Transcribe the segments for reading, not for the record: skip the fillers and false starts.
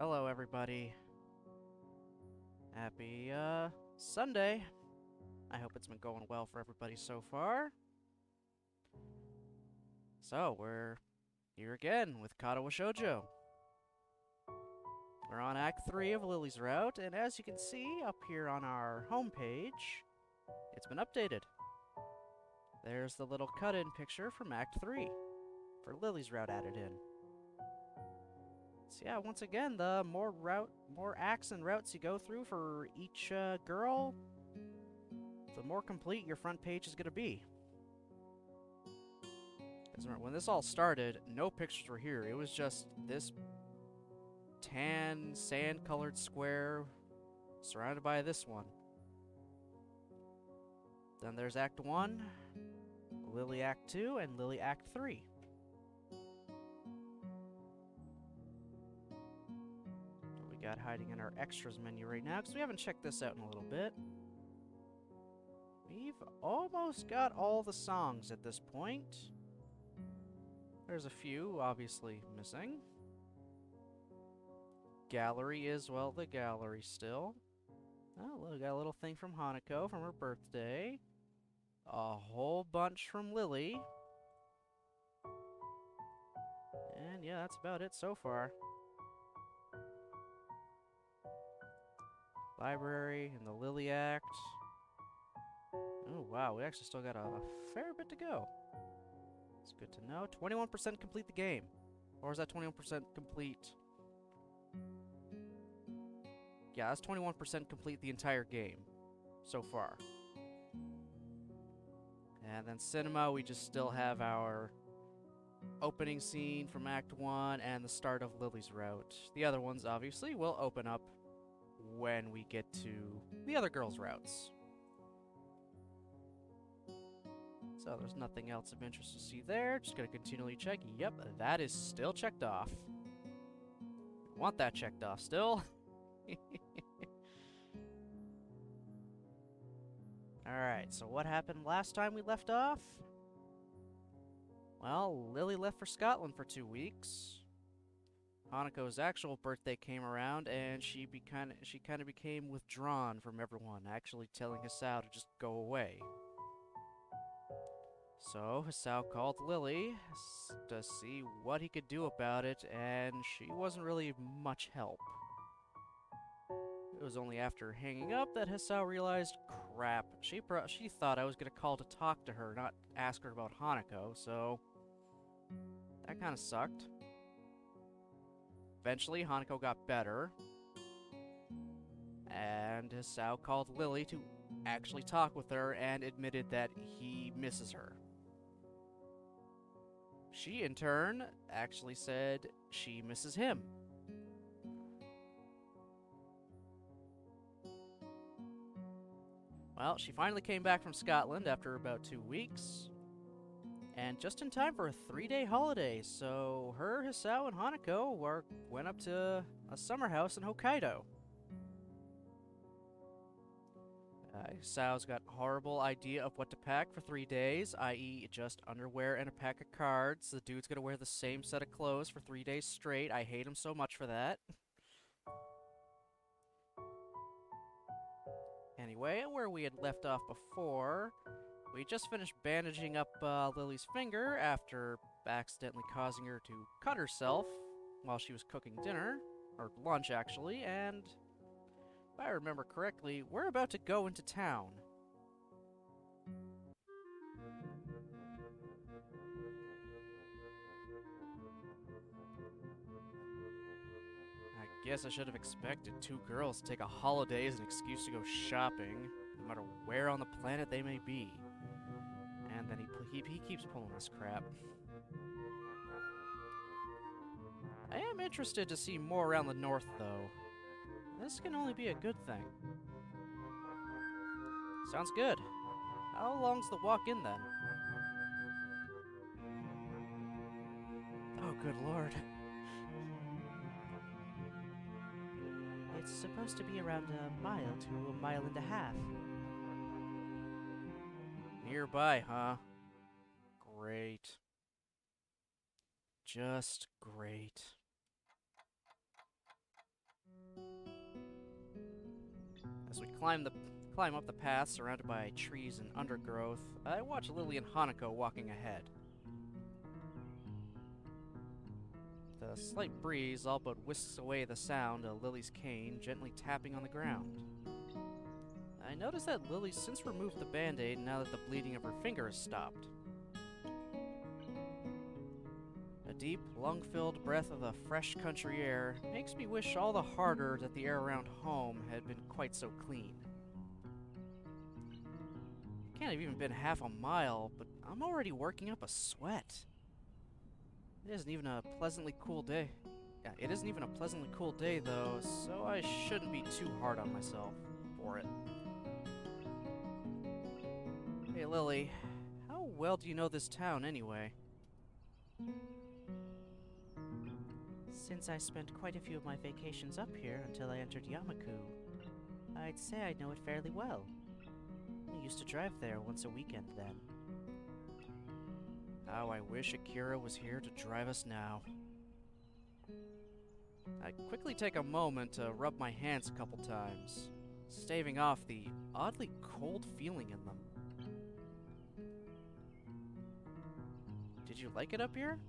Hello, everybody. Happy, Sunday. I hope it's been going well for everybody so far. So, we're here again with Katawa Shoujo. We're on Act 3 of Lilly's Route, and as you can see up here on our homepage, it's been updated. There's the little cut-in picture from Act 3 for Lilly's Route added in. So yeah, once again, the more acts and routes you go through for each girl, the more complete your front page is going to be. Because remember, when this all started, no pictures were here. It was just this tan, sand-colored square surrounded by this one. Then there's Act 1, Lilly Act 2, and Lilly Act 3. What we got hiding in our extras menu right now, because we haven't checked this out in a little bit. We've almost got all the songs at this point. There's a few, obviously, missing. Gallery is, well, the gallery still. Oh, look, got a little thing from Hanako from her birthday. A whole bunch from Lilly. And yeah, that's about it so far. Library and the Lilly Act. Oh, wow, we actually still got a fair bit to go. It's good to know. 21% complete the game. Or is that 21% complete? Yeah, that's 21% complete the entire game so far. And then cinema, we just still have our opening scene from Act 1 and the start of Lilly's route. The other ones, obviously, will open up when we get to the other girls' routes. So there's nothing else of interest to see there. Just gonna continually check. Yep, that is still checked off. Want that checked off still. Alright, so what happened last time we left off? Well, Lilly left for Scotland for 2 weeks. Hanako's actual birthday came around, and she kind of became withdrawn from everyone, actually telling Hisao to just go away. So Hisao called Lilly to see what he could do about it, and she wasn't really much help. It was only after hanging up that Hisao realized, crap, she thought I was going to call to talk to her, not ask her about Hanako, so that kind of sucked. Eventually, Hanako got better, and Hisao called Lilly to actually talk with her and admitted that he misses her. She, in turn, actually said she misses him. Well, she finally came back from Scotland after about 2 weeks, and just in time for a 3-day holiday, so her, Hisao, and Hanako went up to a summer house in Hokkaido. Hisao's got a horrible idea of what to pack for 3 days, i.e. just underwear and a pack of cards. The dude's gonna wear the same set of clothes for 3 days straight. I hate him so much for that. Anyway, where we had left off before, we just finished bandaging up Lilly's finger after accidentally causing her to cut herself while she was cooking dinner, or lunch actually, and if I remember correctly, we're about to go into town. I guess I should have expected 2 girls to take a holiday as an excuse to go shopping, no matter where on the planet they may be. And then he keeps pulling this crap. I am interested to see more around the north, though. This can only be a good thing. Sounds good. How long's the walk in, then? Oh, good lord. It's supposed to be around a mile to a mile and a half. Nearby, huh? Great. Just great. As we climb up the path surrounded by trees and undergrowth, I watch Lilly and Hanako walking ahead. The slight breeze all but whisks away the sound of Lily's cane gently tapping on the ground. I notice that Lily's since removed the band-aid now that the bleeding of her finger has stopped. A deep, lung-filled breath of the fresh country air makes me wish all the harder that the air around home had been quite so clean. Can't have even been half a mile, but I'm already working up a sweat. It isn't even a pleasantly cool day. Yeah, it isn't even a pleasantly cool day though, so I shouldn't be too hard on myself for it. Hey Lilly, how well do you know this town anyway? Since I spent quite a few of my vacations up here until I entered Yamaku, I'd say I know it fairly well. I used to drive there once a weekend then. How I wish Akira was here to drive us now. I quickly take a moment to rub my hands a couple times, staving off the oddly cold feeling in them. Did you like it up here?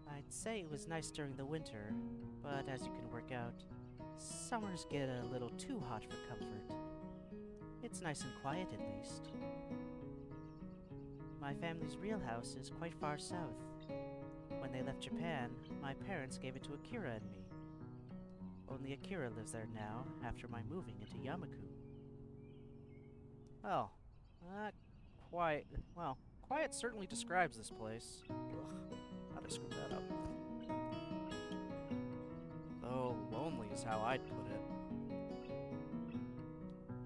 I'd say it was nice during the winter, but as you can work out, summers get a little too hot for comfort. It's nice and quiet at least. My family's real house is quite far south. When they left Japan, my parents gave it to Akira and me. Only Akira lives there now, after my moving into Yamaku. Oh, quiet certainly describes this place. Ugh, how'd I screw that up? Though lonely is how I'd put it.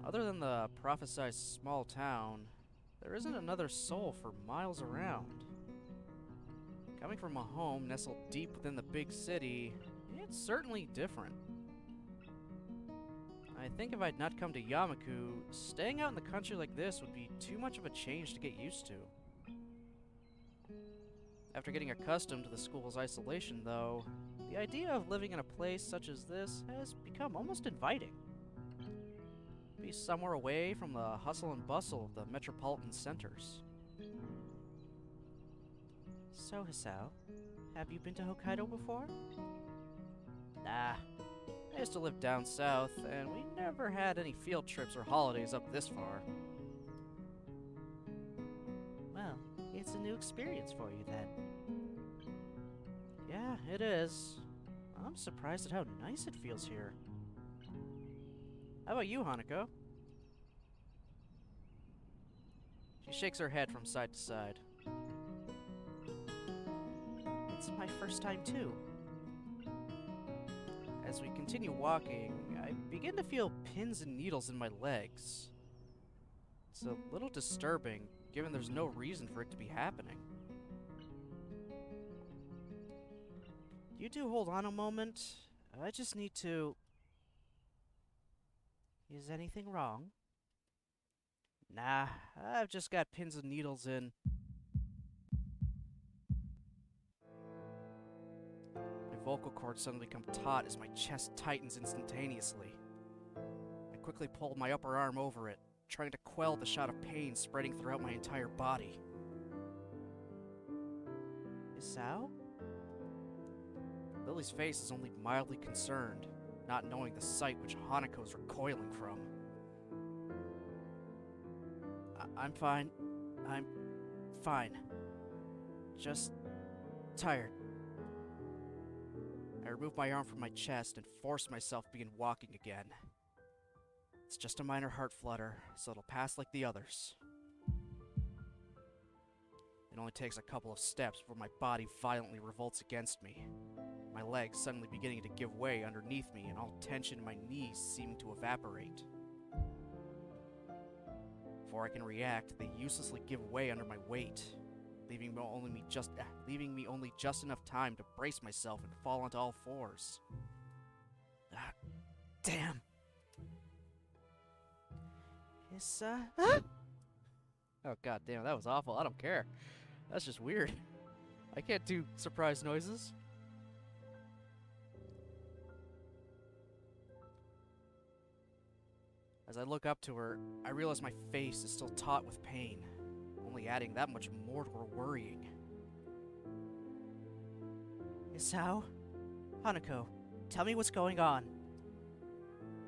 Other than the prophesized small town, there isn't another soul for miles around. Coming from a home nestled deep within the big city, it's certainly different. I think if I'd not come to Yamaku, staying out in the country like this would be too much of a change to get used to. After getting accustomed to the school's isolation, though, the idea of living in a place such as this has become almost inviting. Be somewhere away from the hustle and bustle of the metropolitan centers. So, Hisao, have you been to Hokkaido before? Nah. I used to live down south, and we never had any field trips or holidays up this far. Well, it's a new experience for you then. Yeah, it is. I'm surprised at how nice it feels here. How about you, Hanako? She shakes her head from side to side. It's my first time too. As we continue walking, I begin to feel pins and needles in my legs. It's a little disturbing, given there's no reason for it to be happening. You do hold on a moment. I just need to... Is anything wrong? Nah, I've just got pins and needles in... My vocal cords suddenly become taut as my chest tightens instantaneously. I quickly pull my upper arm over it, trying to quell the shout of pain spreading throughout my entire body. Hisao? Lily's face is only mildly concerned, not knowing the sight which Hanako is recoiling from. I'm fine. I'm fine. Just tired. I remove my arm from my chest and force myself to begin walking again. It's just a minor heart flutter, so it'll pass like the others. It only takes a couple of steps before my body violently revolts against me. My legs suddenly beginning to give way underneath me and all tension in my knees seeming to evaporate. Before I can react, they uselessly give way under my weight, leaving me only just enough time to brace myself and fall onto all fours. Ah, damn. Oh god damn, that was awful. I don't care. That's just weird. I can't do surprise noises. As I look up to her, I realize my face is still taut with pain, only adding that much more to her worrying. Isao? Hanako, tell me what's going on.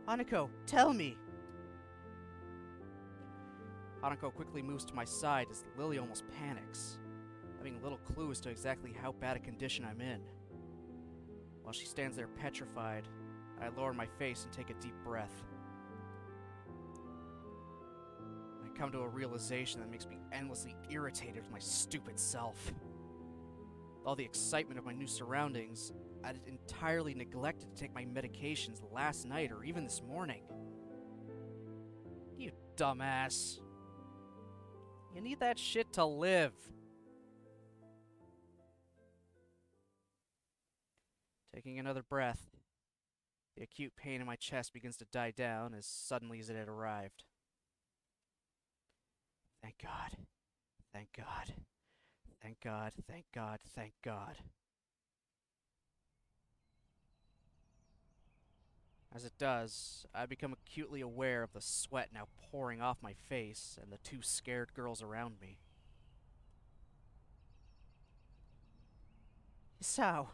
Hanako, tell me! Hanako quickly moves to my side as Lily almost panics, having little clue as to exactly how bad a condition I'm in. While she stands there petrified, I lower my face and take a deep breath. I come to a realization that makes me endlessly irritated with my stupid self. With all the excitement of my new surroundings, I'd entirely neglected to take my medications last night or even this morning. You dumbass. You need that shit to live. Taking another breath, the acute pain in my chest begins to die down as suddenly as it had arrived. Thank God. Thank God. Thank God. Thank God. Thank God. As it does, I become acutely aware of the sweat now pouring off my face and the two scared girls around me. Isao!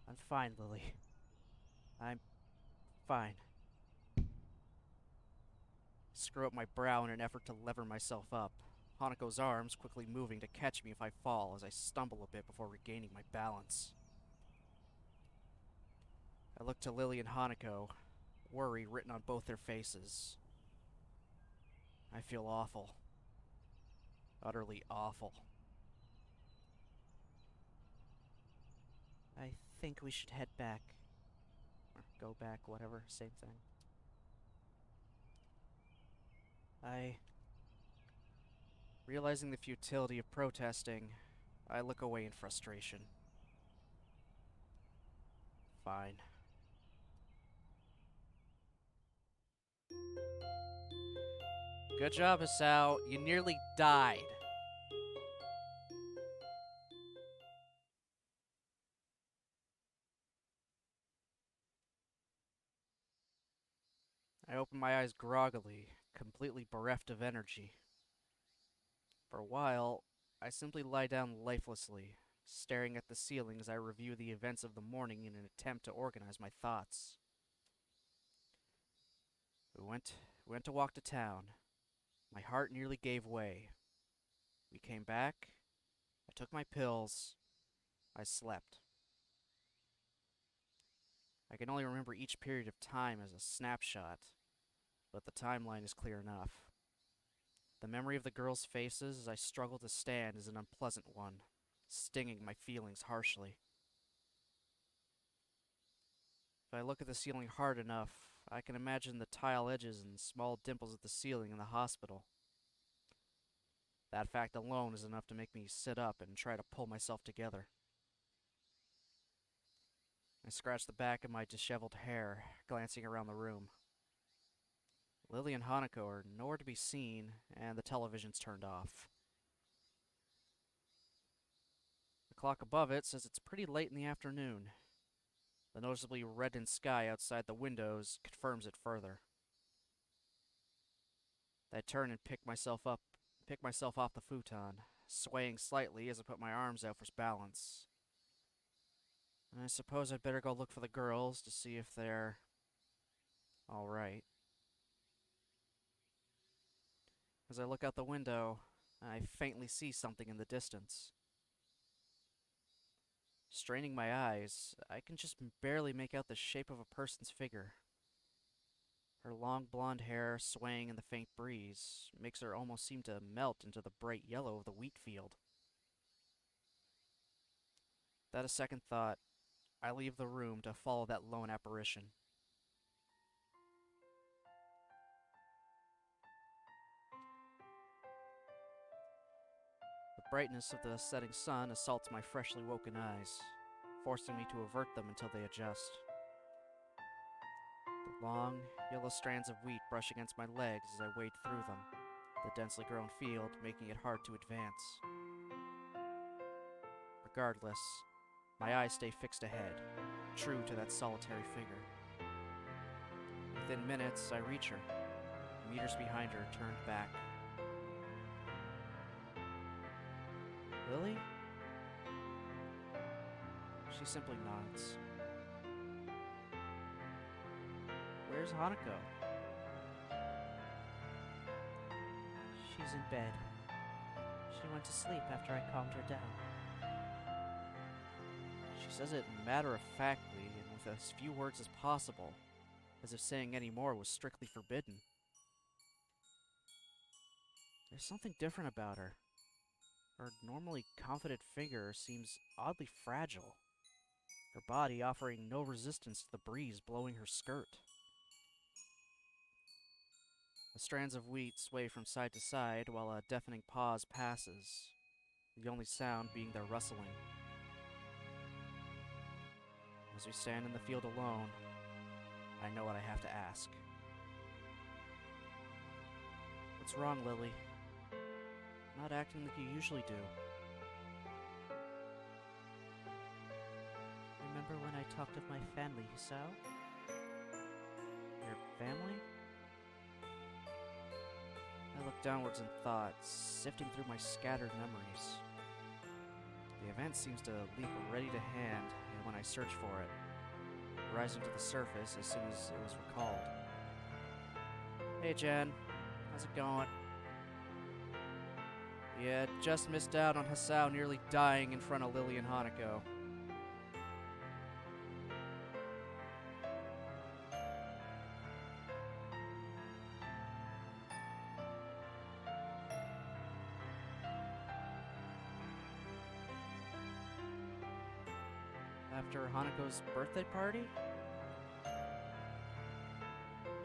I'm fine, Lily. I'm fine. Screw up my brow in an effort to lever myself up, Hanako's arms quickly moving to catch me if I fall as I stumble a bit before regaining my balance. I look to Lily and Hanako, worry written on both their faces. I feel awful. Utterly awful. I think we should head back. Or go back, whatever, same thing. Realizing the futility of protesting, I look away in frustration. Fine. Good job, Isao. You nearly died. I open my eyes groggily, completely bereft of energy. For a while, I simply lie down lifelessly, staring at the ceiling as I review the events of the morning in an attempt to organize my thoughts. We went to walk to town. My heart nearly gave way. We came back. I took my pills. I slept. I can only remember each period of time as a snapshot, but the timeline is clear enough. The memory of the girls' faces as I struggle to stand is an unpleasant one, stinging my feelings harshly. If I look at the ceiling hard enough, I can imagine the tile edges and small dimples at the ceiling in the hospital. That fact alone is enough to make me sit up and try to pull myself together. I scratch the back of my disheveled hair, glancing around the room. Lily and Hanako are nowhere to be seen, and the television's turned off. The clock above it says it's pretty late in the afternoon. The noticeably reddened sky outside the windows confirms it further. I turn and pick myself off the futon, swaying slightly as I put my arms out for balance. I suppose I'd better go look for the girls to see if they're all right. As I look out the window, I faintly see something in the distance. Straining my eyes, I can just barely make out the shape of a person's figure. Her long blonde hair, swaying in the faint breeze, makes her almost seem to melt into the bright yellow of the wheat field. Without a second thought, I leave the room to follow that lone apparition. The brightness of the setting sun assaults my freshly woken eyes, forcing me to avert them until they adjust. The long, yellow strands of wheat brush against my legs as I wade through them, the densely grown field making it hard to advance. Regardless, my eyes stay fixed ahead, true to that solitary figure. Within minutes, I reach her. Meters behind her, turned back. Lily? She simply nods. Where's Hanako? She's in bed. She went to sleep after I calmed her down. She says it matter-of-factly and with as few words as possible, as if saying any more was strictly forbidden. There's something different about her. Her normally confident figure seems oddly fragile, her body offering no resistance to the breeze blowing her skirt. The strands of wheat sway from side to side while a deafening pause passes, the only sound being their rustling. As we stand in the field alone, I know what I have to ask. What's wrong, Lily? Not acting like you usually do. Remember when I talked of my family, Hisao? Your family? I look downwards in thought, sifting through my scattered memories. The event seems to leap ready to hand when I search for it, rising to the surface as soon as it was recalled. Hey Jen, how's it going? Yeah, just missed out on Hisao nearly dying in front of Lily and Hanako. After Hanako's birthday party?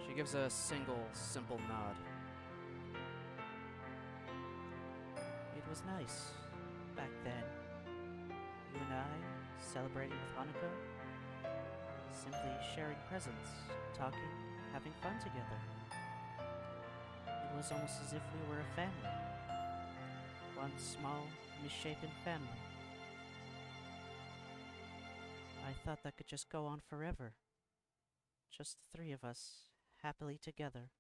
She gives a single, simple nod. It was nice, back then. You and I, celebrating with Hanako. Simply sharing presents, talking, having fun together. It was almost as if we were a family. One small, misshapen family. I thought that could just go on forever. Just the three of us, happily together.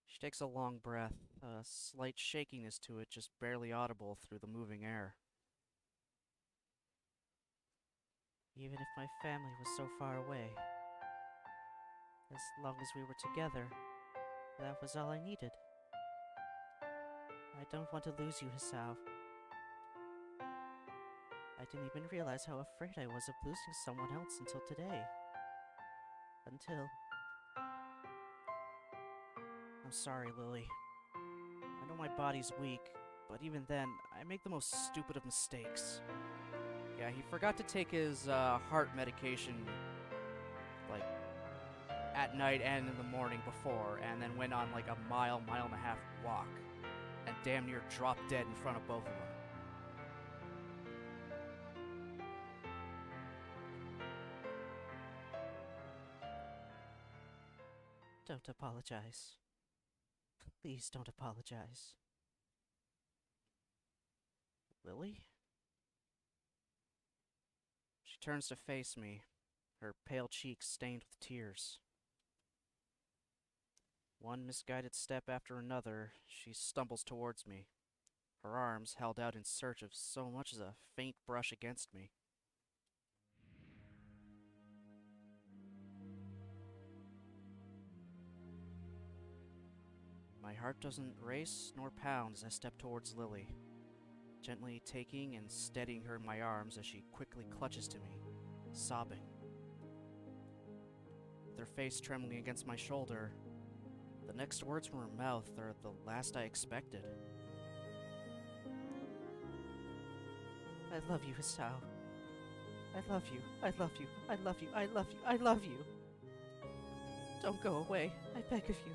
She takes a long breath, a slight shakiness to it just barely audible through the moving air. Even if my family was so far away, as long as we were together, that was all I needed. I don't want to lose you, Hisao. I didn't even realize how afraid I was of losing someone else until today. Until... I'm sorry, Lily. I know my body's weak, but even then, I make the most stupid of mistakes. Yeah, he forgot to take his heart medication, like, at night and in the morning before, and then went on like a mile and a half walk, and damn near dropped dead in front of both of them. Don't apologize. Please don't apologize. Lily? She turns to face me, her pale cheeks stained with tears. One misguided step after another, she stumbles towards me, her arms held out in search of so much as a faint brush against me. My heart doesn't race nor pound as I step towards Lily, gently taking and steadying her in my arms as she quickly clutches to me, sobbing. With her face trembling against my shoulder, the next words from her mouth are the last I expected. I love you, Hisao. I love you. I love you. I love you. I love you. I love you. Don't go away. I beg of you.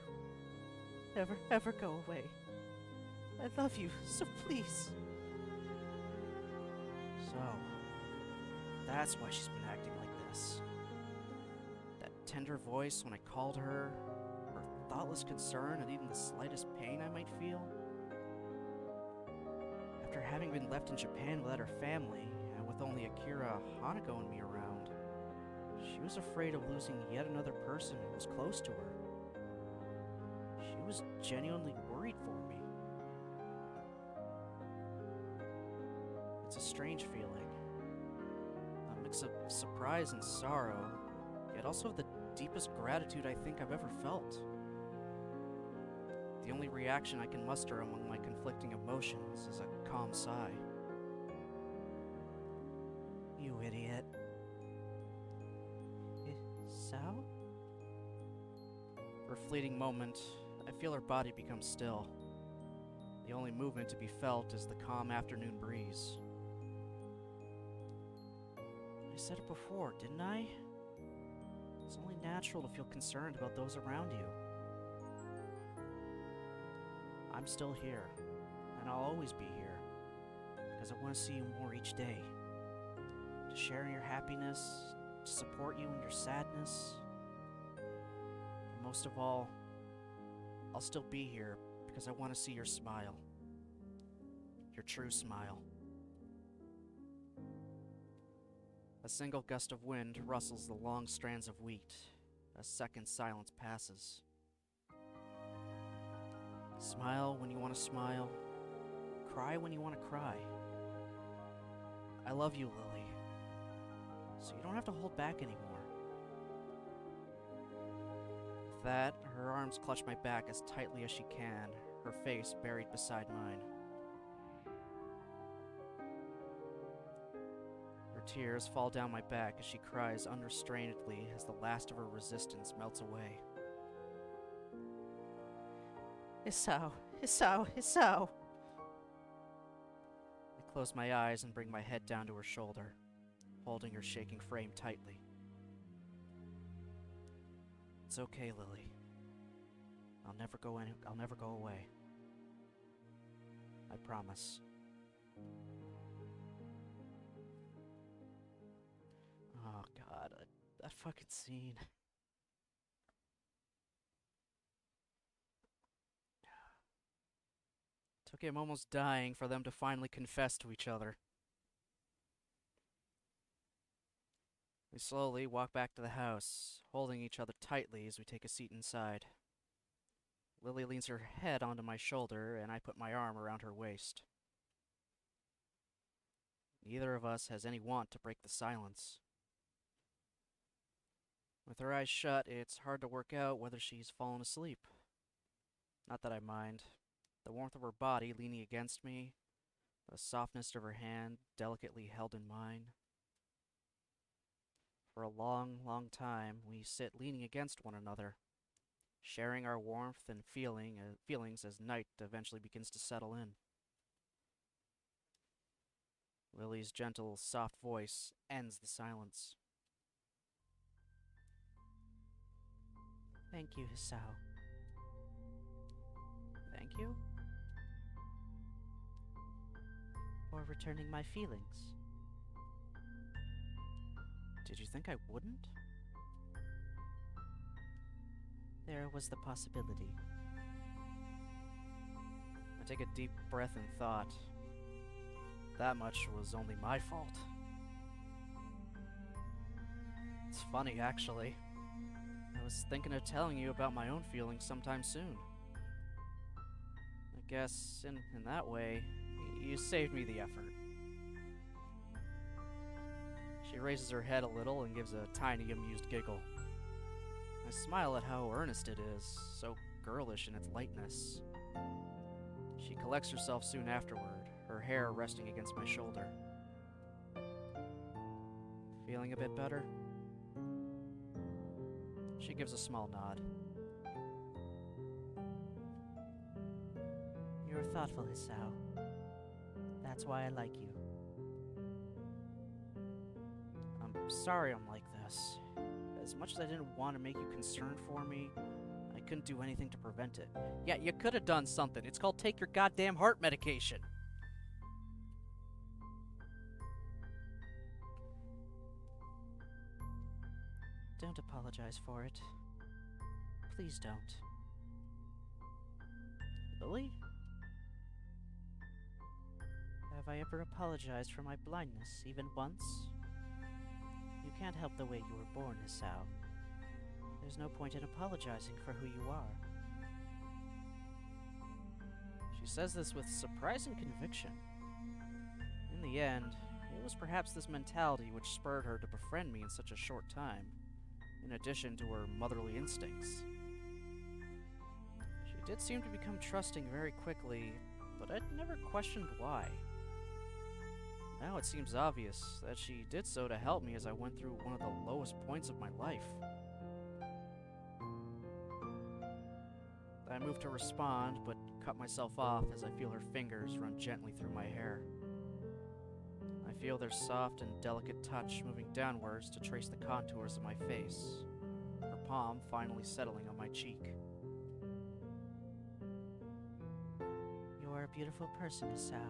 Never, ever go away. I love you, so please. So, that's why she's been acting like this. That tender voice when I called her, her thoughtless concern at even the slightest pain I might feel. After having been left in Japan without her family, and with only Akira, Hanako, and me around, She was afraid of losing yet another person who was close to her. She was genuinely worried for me. It's a strange feeling. A mix of surprise and sorrow, yet also the deepest gratitude I think I've ever felt. The only reaction I can muster among my conflicting emotions is a calm sigh. You idiot. Sao? For a fleeting moment, I feel her body become still. The only movement to be felt is the calm afternoon breeze. I said it before, didn't I? It's only natural to feel concerned about those around you. I'm still here, and I'll always be here, because I want to see you more each day. To share in your happiness, to support you in your sadness. And most of all, I'll still be here because I want to see your smile. Your true smile. A single gust of wind rustles the long strands of wheat. A second silence passes. Smile when you want to smile. Cry when you want to cry. I love you, Lily. So you don't have to hold back anymore. With that, her arms clutch my back as tightly as she can, her face buried beside mine. Her tears fall down my back as she cries unrestrainedly as the last of her resistance melts away. Isao, Isao, Isao. I close my eyes and bring my head down to her shoulder, holding her shaking frame tightly. It's okay, Lily. I'll never go away. I promise. Oh god, that fucking scene. Took him almost dying for them to finally confess to each other. We slowly walk back to the house, holding each other tightly as we take a seat inside. Lily leans her head onto my shoulder, and I put my arm around her waist. Neither of us has any want to break the silence. With her eyes shut, it's hard to work out whether she's fallen asleep. Not that I mind. The warmth of her body leaning against me, the softness of her hand delicately held in mine. For a long, long time, we sit leaning against one another, sharing our warmth and feelings as night eventually begins to settle in. Lily's gentle, soft voice ends the silence. Thank you, Isao. Thank you? For returning my feelings. Did you think I wouldn't? There was the possibility. I take a deep breath in thought. That much was only my fault. It's funny, actually. I was thinking of telling you about my own feelings sometime soon. I guess, in that way, you saved me the effort. She raises her head a little and gives a tiny, amused giggle. I smile at how earnest it is, so girlish in its lightness. She collects herself soon afterward, her hair resting against my shoulder. Feeling a bit better? She gives a small nod. You're thoughtful, Isao. That's why I like you. I'm sorry I'm like this. As much as I didn't want to make you concerned for me, I couldn't do anything to prevent it. Yeah, you could have done something. It's called take your goddamn heart medication. Don't apologize for it. Please don't. Lily? Have I ever apologized for my blindness, even once? You can't help the way you were born, Hisao. There's no point in apologizing for who you are. She says this with surprising conviction. In the end, it was perhaps this mentality which spurred her to befriend me in such a short time, in addition to her motherly instincts. She did seem to become trusting very quickly, but I'd never questioned why. Now it seems obvious that she did so to help me as I went through one of the lowest points of my life. I move to respond, but cut myself off as I feel her fingers run gently through my hair. I feel their soft and delicate touch moving downwards to trace the contours of my face, her palm finally settling on my cheek. You are a beautiful person, Hisao.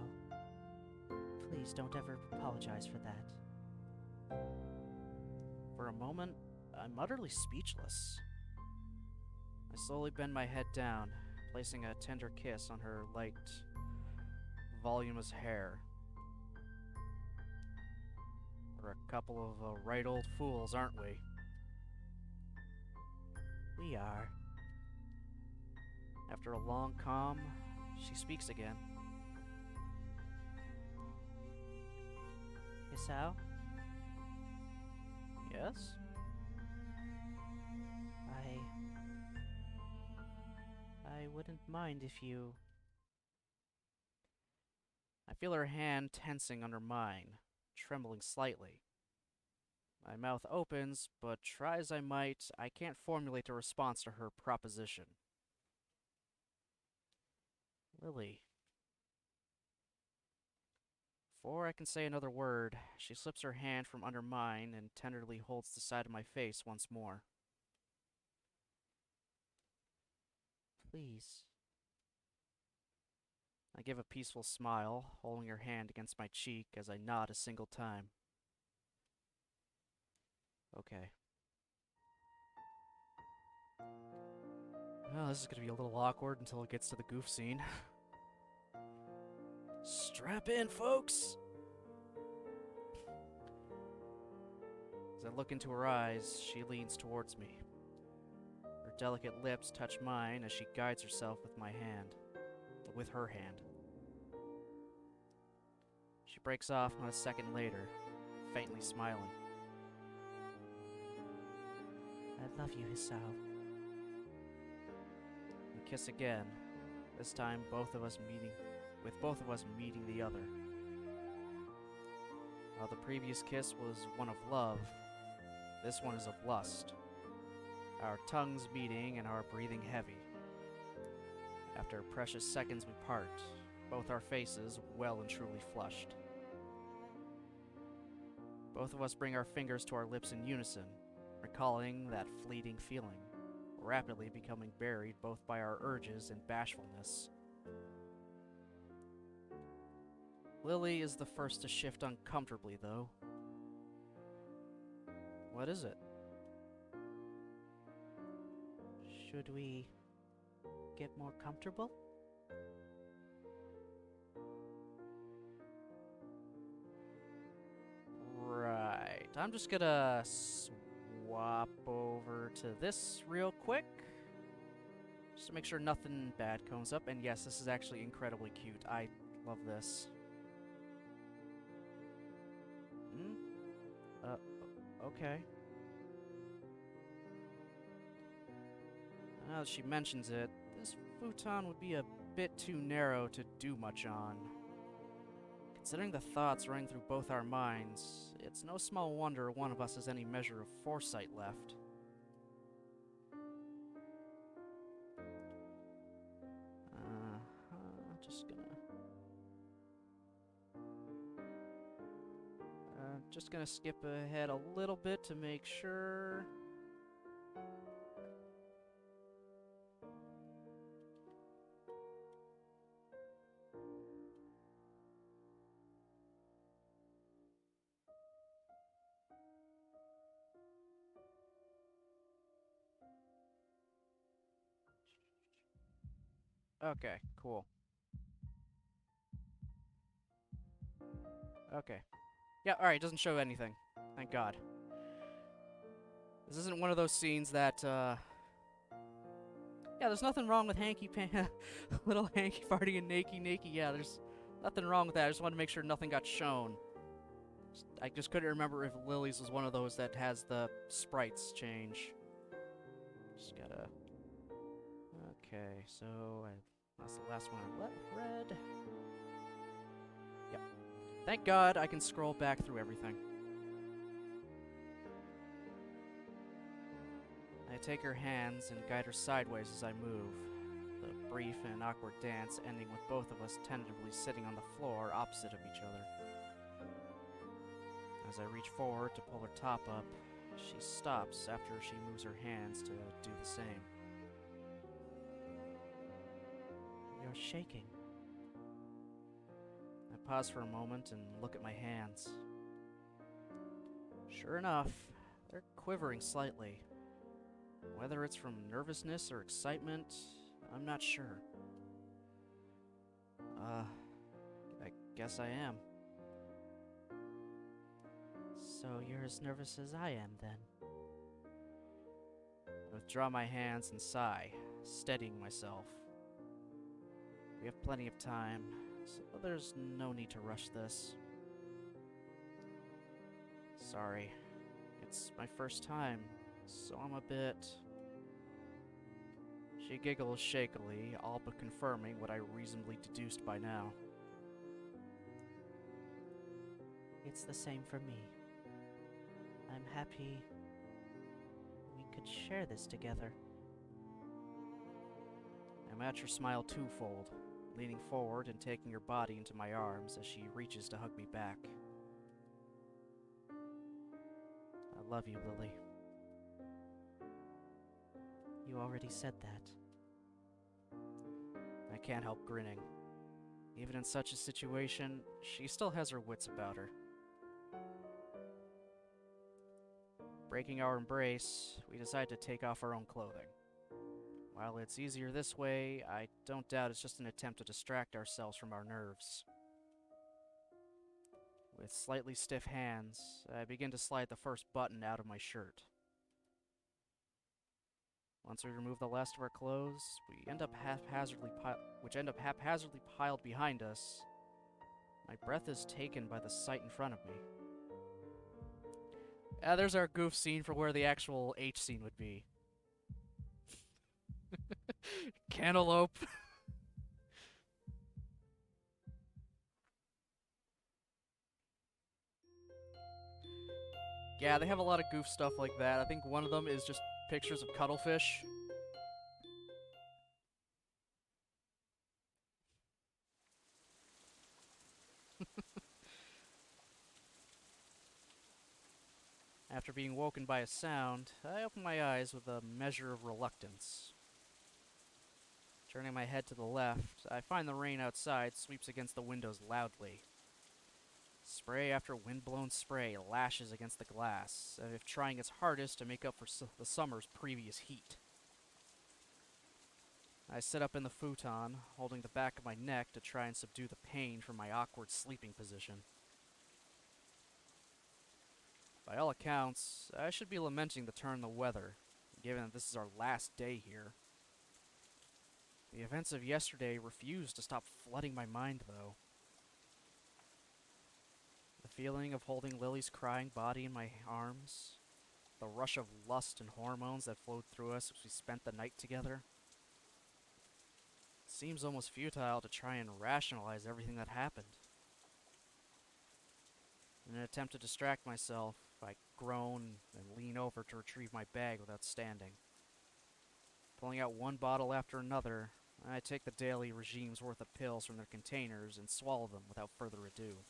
Please don't ever apologize for that. For a moment, I'm utterly speechless. I slowly bend my head down, placing a tender kiss on her light, voluminous hair. We're a couple of right old fools, aren't we? We are. After a long calm, she speaks again. Hisao, Yes? I wouldn't mind if you... I feel her hand tensing under mine, trembling slightly. My mouth opens, but try as I might, I can't formulate a response to her proposition. Lily. Before I can say another word, she slips her hand from under mine and tenderly holds the side of my face once more. Please. I give a peaceful smile, holding her hand against my cheek as I nod a single time. Okay. Well, this is gonna be a little awkward until it gets to the goof scene. Strap in, folks! As I look into her eyes, she leans towards me. Her delicate lips touch mine as she guides herself with her hand. She breaks off not a second later, faintly smiling. I love you, Hisao. We kiss again, this time both of us meeting the other. While the previous kiss was one of love, this one is of lust. Our tongues meeting and our breathing heavy. After precious seconds we part, both our faces well and truly flushed. Both of us bring our fingers to our lips in unison, recalling that fleeting feeling, rapidly becoming buried both by our urges and bashfulness. Lily is the first to shift uncomfortably, though. What is it? Should we get more comfortable? Right. I'm just gonna swap over to this real quick, just to make sure nothing bad comes up. And yes, this is actually incredibly cute. I love this. Okay. Now that she mentions it, this futon would be a bit too narrow to do much on. Considering the thoughts running through both our minds, it's no small wonder one of us has any measure of foresight left. Just gonna skip ahead a little bit to make sure. Okay, cool. Okay. Yeah, alright, doesn't show anything. Thank God. This isn't one of those scenes that, yeah, there's nothing wrong with little hanky farty and nakey nakey. Yeah, there's nothing wrong with that. I just wanted to make sure nothing got shown. I just couldn't remember if Lily's was one of those that has the sprites change. Just gotta. Okay, so that's the last one I read. Yep. Thank God I can scroll back through everything. I take her hands and guide her sideways as I move, the brief and awkward dance ending with both of us tentatively sitting on the floor opposite of each other. As I reach forward to pull her top up, she stops after she moves her hands to do the same. You're shaking. I pause for a moment and look at my hands. Sure enough, they're quivering slightly. Whether it's from nervousness or excitement, I'm not sure. I guess I am. So you're as nervous as I am, then? I withdraw my hands and sigh, steadying myself. We have plenty of time, so there's no need to rush this. Sorry, it's my first time, so I'm a bit... She giggles shakily, all but confirming what I reasonably deduced by now. It's the same for me. I'm happy we could share this together. I match her smile twofold, leaning forward and taking her body into my arms as she reaches to hug me back. I love you, Lily. You already said that. I can't help grinning. Even in such a situation, she still has her wits about her. Breaking our embrace, we decide to take off our own clothing. While it's easier this way, I don't doubt it's just an attempt to distract ourselves from our nerves. With slightly stiff hands, I begin to slide the first button out of my shirt. Once we remove the last of our clothes, which end up haphazardly piled behind us, my breath is taken by the sight in front of me. There's our goof scene for where the actual H scene would be. Cantaloupe. Yeah, they have a lot of goof stuff like that. I think one of them is just pictures of cuttlefish. After being woken by a sound, I open my eyes with a measure of reluctance. Turning my head to the left, I find the rain outside sweeps against the windows loudly. Spray after wind-blown spray lashes against the glass, as if trying its hardest to make up for the summer's previous heat. I sit up in the futon, holding the back of my neck to try and subdue the pain from my awkward sleeping position. By all accounts, I should be lamenting the turn in the weather, given that this is our last day here. The events of yesterday refuse to stop flooding my mind, though. The feeling of holding Lily's crying body in my arms, the rush of lust and hormones that flowed through us as we spent the night together. It seems almost futile to try and rationalize everything that happened. In an attempt to distract myself, I groan and lean over to retrieve my bag without standing. Pulling out one bottle after another, I take the daily regime's worth of pills from their containers and swallow them without further ado.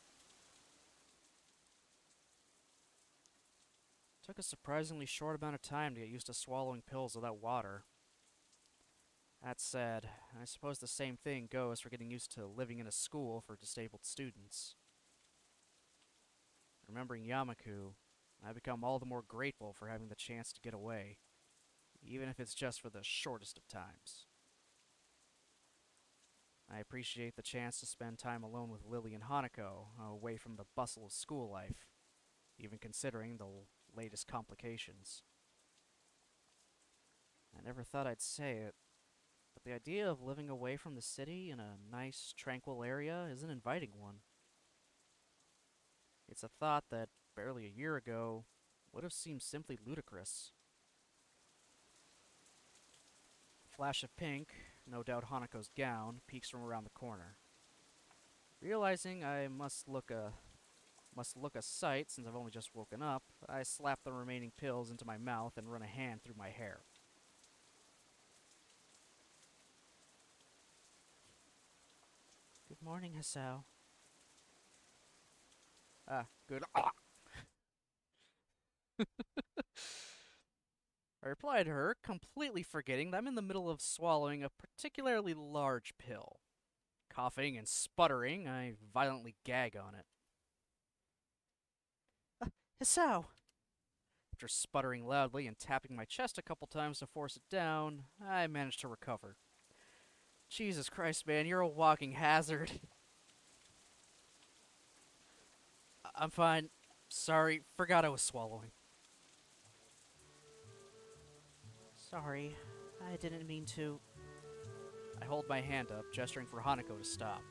It took a surprisingly short amount of time to get used to swallowing pills without water. That said, I suppose the same thing goes for getting used to living in a school for disabled students. Remembering Yamaku, I become all the more grateful for having the chance to get away, even if it's just for the shortest of times. I appreciate the chance to spend time alone with Lilly and Hanako, away from the bustle of school life, even considering the latest complications. never thought I'd say it, but the idea of living away from the city in a nice, tranquil area is an inviting one. It's a thought that, barely a year ago, would have seemed simply ludicrous. A flash of pink, no doubt Hanako's gown, peeks from around the corner. Realizing I must look a sight since I've only just woken up, I slap the remaining pills into my mouth and run a hand through my hair. Good morning, Hasao. Good. I reply to her, completely forgetting that I'm in the middle of swallowing a particularly large pill. Coughing and sputtering, I violently gag on it. Hasao! After sputtering loudly and tapping my chest a couple times to force it down, I managed to recover. Jesus Christ, man, you're a walking hazard. I'm fine. Sorry, forgot I was swallowing. Sorry, I didn't mean to. I hold my hand up, gesturing for Hanako to stop.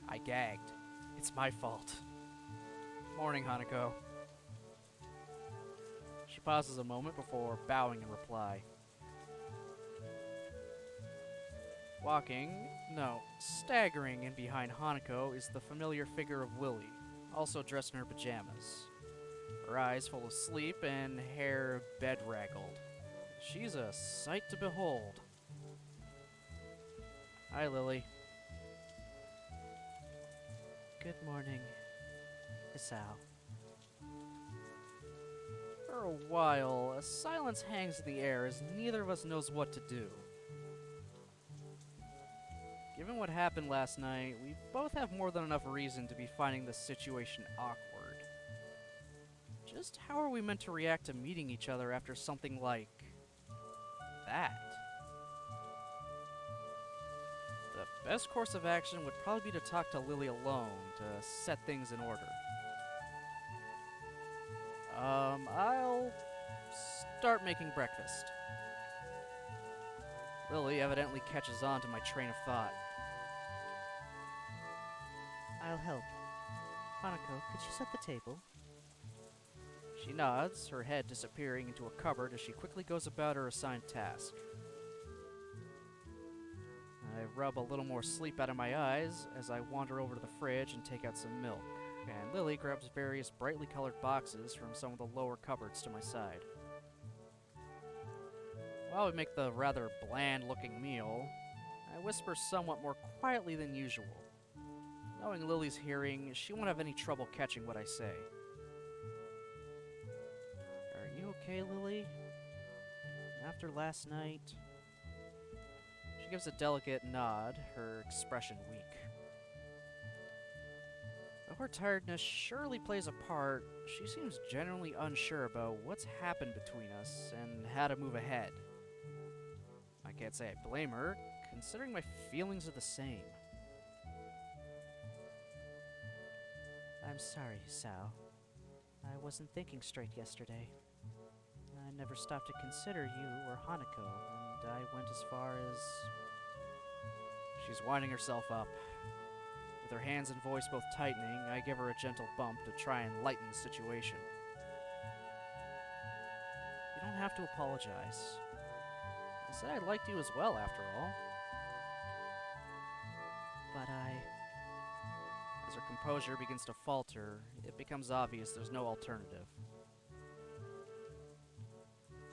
I gagged. It's my fault. Morning, Hanako. She pauses a moment before bowing in reply. Walking, no, staggering in behind Hanako is the familiar figure of Lilly, also dressed in her pajamas. Her eyes full of sleep and hair bedraggled. She's a sight to behold. Hi, Lilly. Good morning, Hasao. For a while, a silence hangs in the air as neither of us knows what to do. Given what happened last night, we both have more than enough reason to be finding this situation awkward. Just how are we meant to react to meeting each other after something like that? The best course of action would probably be to talk to Lilly alone to set things in order. I'll start making breakfast. Lilly evidently catches on to my train of thought. I'll help. Hanako, could you set the table? She nods, her head disappearing into a cupboard as she quickly goes about her assigned task. I rub a little more sleep out of my eyes as I wander over to the fridge and take out some milk, and Lilly grabs various brightly colored boxes from some of the lower cupboards to my side. While we make the rather bland-looking meal, I whisper somewhat more quietly than usual. Knowing Lily's hearing, she won't have any trouble catching what I say. Are you okay, Lilly? After last night? She gives a delicate nod, her expression weak. Though her tiredness surely plays a part, she seems genuinely unsure about what's happened between us and how to move ahead. I can't say I blame her, considering my feelings are the same. I'm sorry, Hasao. I wasn't thinking straight yesterday. I never stopped to consider you or Hanako, and I went as far as... She's winding herself up. With her hands and voice both tightening, I give her a gentle bump to try and lighten the situation. You don't have to apologize. I said I liked you as well, after all. But As her composure begins to falter, it becomes obvious there's no alternative.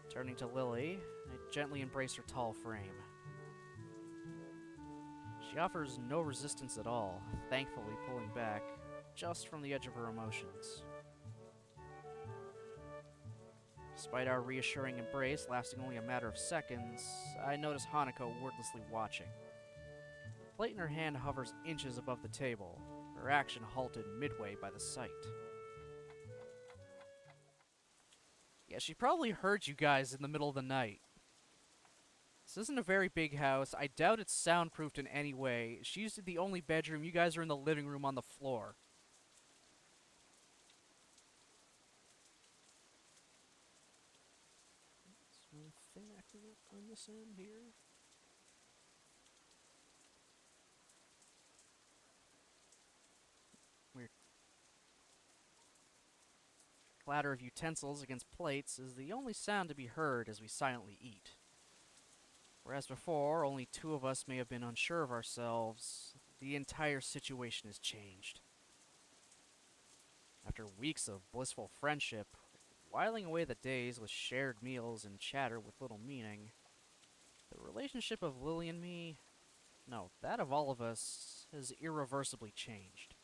Turning to Lilly, I gently embrace her tall frame. She offers no resistance at all, thankfully pulling back just from the edge of her emotions. Despite our reassuring embrace lasting only a matter of seconds, I notice Hanako wordlessly watching. The plate in her hand hovers inches above the table, her action halted midway by the sight. Yeah, she probably heard you guys in the middle of the night. This isn't a very big house. I doubt it's soundproofed in any way. She's in the only bedroom. You guys are in the living room on the floor. Smooth accurate on this end here? Weird. Clatter of utensils against plates is the only sound to be heard as we silently eat. Whereas before, only two of us may have been unsure of ourselves, the entire situation has changed. After weeks of blissful friendship, whiling away the days with shared meals and chatter with little meaning, the relationship of Lily and me, no, that of all of us, has irreversibly changed.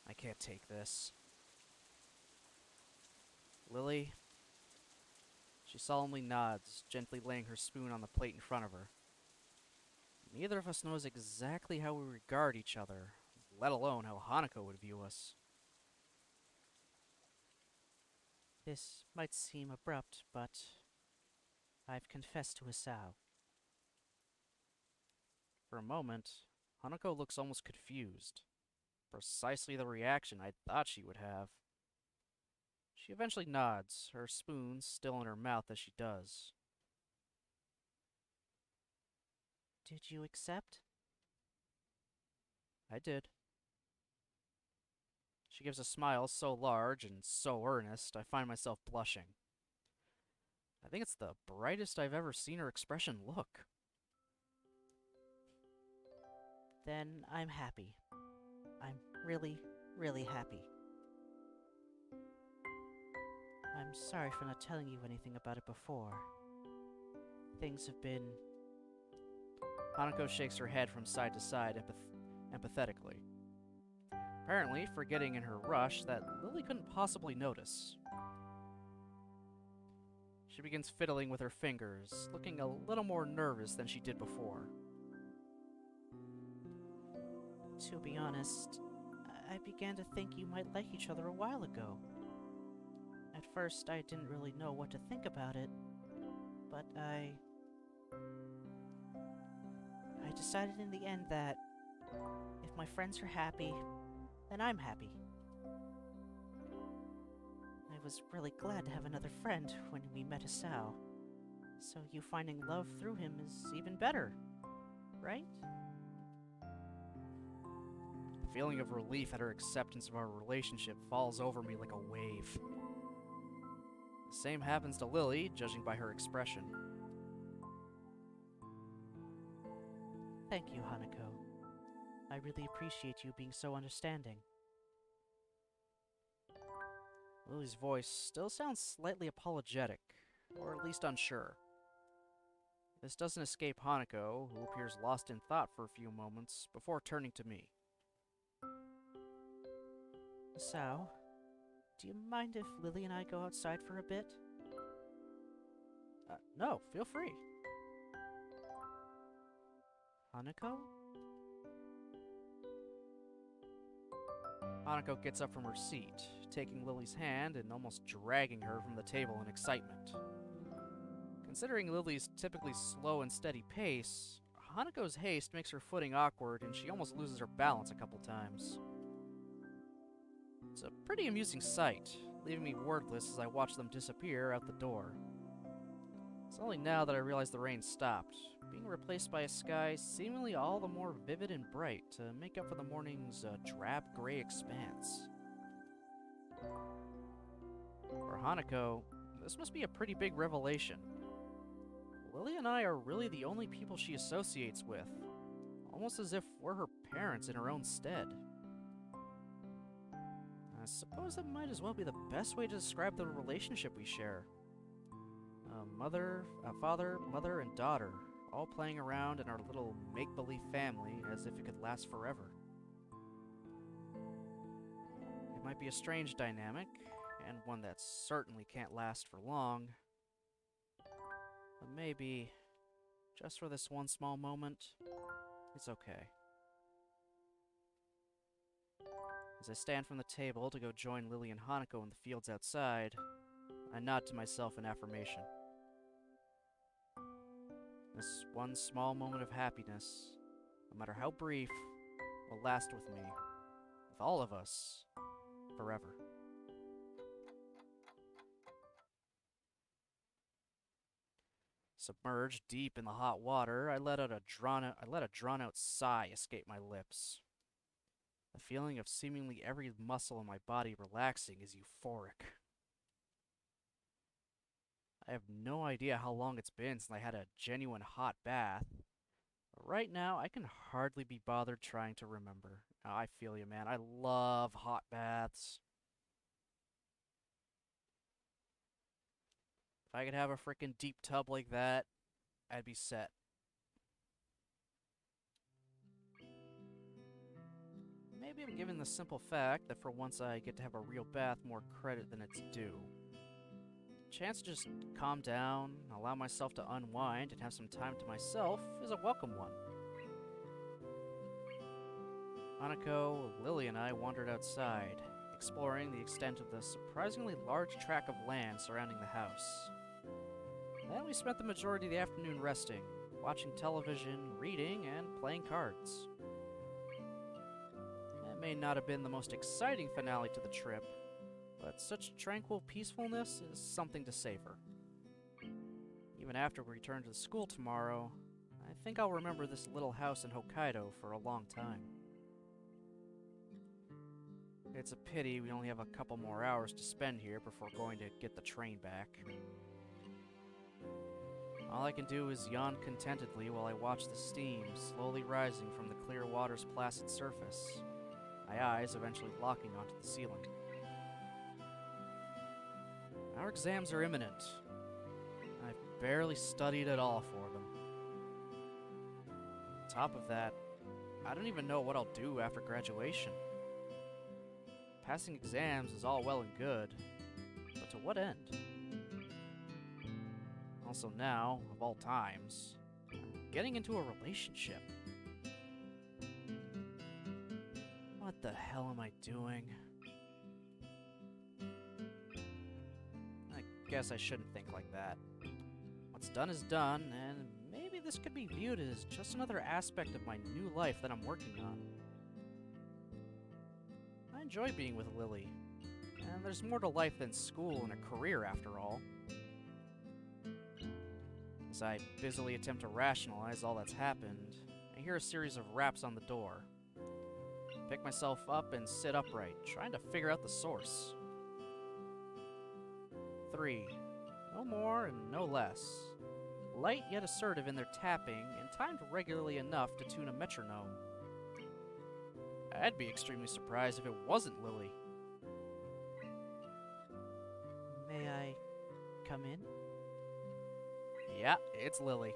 I can't take this. Lily, she solemnly nods, gently laying her spoon on the plate in front of her. Neither of us knows exactly how we regard each other, let alone how Hanako would view us. This might seem abrupt, but I've confessed to Asao. For a moment, Hanako looks almost confused. Precisely the reaction I thought she would have. She eventually nods, her spoon still in her mouth as she does. Did you accept? I did. She gives a smile so large and so earnest, I find myself blushing. I think it's the brightest I've ever seen her expression look. Then I'm happy. I'm really, really happy. I'm sorry for not telling you anything about it before. Things have been... Hanako shakes her head from side to side empathetically. Apparently, forgetting in her rush that Lily couldn't possibly notice. She begins fiddling with her fingers, looking a little more nervous than she did before. To be honest, I began to think you might like each other a while ago. At first, I didn't really know what to think about it, but I decided in the end that if my friends are happy, then I'm happy. I was really glad to have another friend when we met Asao, so you finding love through him is even better, right? The feeling of relief at her acceptance of our relationship falls over me like a wave. The same happens to Lily, judging by her expression. Thank you, Hanako. I really appreciate you being so understanding. Lily's voice still sounds slightly apologetic, or at least unsure. This doesn't escape Hanako, who appears lost in thought for a few moments before turning to me. Asao, do you mind if Lily and I go outside for a bit? No, feel free. Hanako? Hanako gets up from her seat, taking Lily's hand and almost dragging her from the table in excitement. Considering Lily's typically slow and steady pace, Hanako's haste makes her footing awkward and she almost loses her balance a couple times. It's a pretty amusing sight, leaving me wordless as I watch them disappear out the door. It's only now that I realize the rain stopped, being replaced by a sky seemingly all the more vivid and bright to make up for the morning's drab gray expanse. For Hanako, this must be a pretty big revelation. Lily and I are really the only people she associates with, almost as if we're her parents in her own stead. I suppose that might as well be the best way to describe the relationship we share. Father, mother, and daughter, all playing around in our little make-believe family as if it could last forever. It might be a strange dynamic, and one that certainly can't last for long. But maybe, just for this one small moment, it's okay. As I stand from the table to go join Lily and Hanako in the fields outside, I nod to myself in affirmation. This one small moment of happiness, no matter how brief, will last with me, with all of us, forever. Submerged deep in the hot water, I let a drawn out sigh escape my lips. The feeling of seemingly every muscle in my body relaxing is euphoric. I have no idea how long it's been since I had a genuine hot bath. But right now, I can hardly be bothered trying to remember. Oh, I feel you, man. I love hot baths. If I could have a freaking deep tub like that, I'd be set. Maybe I'm giving the simple fact that for once I get to have a real bath more credit than it's due. Chance to just calm down, allow myself to unwind, and have some time to myself is a welcome one. Hanako, Lily, and I wandered outside, exploring the extent of the surprisingly large tract of land surrounding the house. Then we spent the majority of the afternoon resting, watching television, reading, and playing cards. It may not have been the most exciting finale to the trip, but such tranquil peacefulness is something to savor. Even after we return to school tomorrow, I think I'll remember this little house in Hokkaido for a long time. It's a pity we only have a couple more hours to spend here before going to get the train back. All I can do is yawn contentedly while I watch the steam slowly rising from the clear water's placid surface, my eyes eventually locking onto the ceiling. Our exams are imminent. I've barely studied at all for them. On top of that, I don't even know what I'll do after graduation. Passing exams is all well and good, but to what end? Also now, of all times, I'm getting into a relationship. What the hell am I doing? I guess I shouldn't think like that. What's done is done, and maybe this could be viewed as just another aspect of my new life that I'm working on. I enjoy being with Lily, and there's more to life than school and a career after all. As I busily attempt to rationalize all that's happened, I hear a series of raps on the door. I pick myself up and sit upright, trying to figure out the source. 3. No more and no less. Light yet assertive in their tapping, and timed regularly enough to tune a metronome. I'd be extremely surprised if it wasn't Lily. May I come in? Yeah, it's Lily.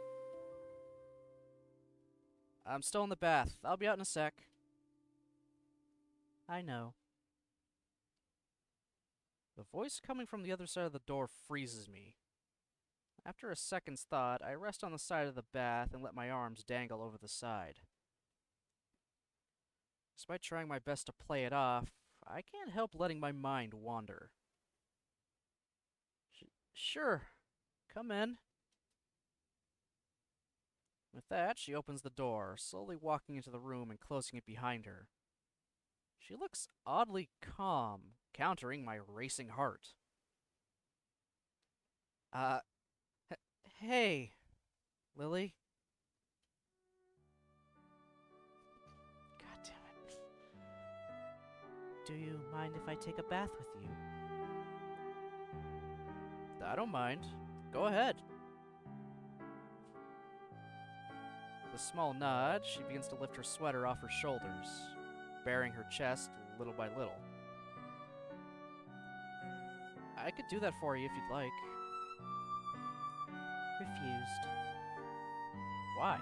I'm still in the bath. I'll be out in a sec. I know. The voice coming from the other side of the door freezes me. After a second's thought, I rest on the side of the bath and let my arms dangle over the side. Despite trying my best to play it off, I can't help letting my mind wander. Sure, come in. With that, she opens the door, slowly walking into the room and closing it behind her. She looks oddly calm, countering my racing heart. Hey, Lily? God damn it. Do you mind if I take a bath with you? I don't mind. Go ahead. With a small nod, she begins to lift her sweater off her shoulders, baring her chest little by little. I could do that for you if you'd like. Refused. Why?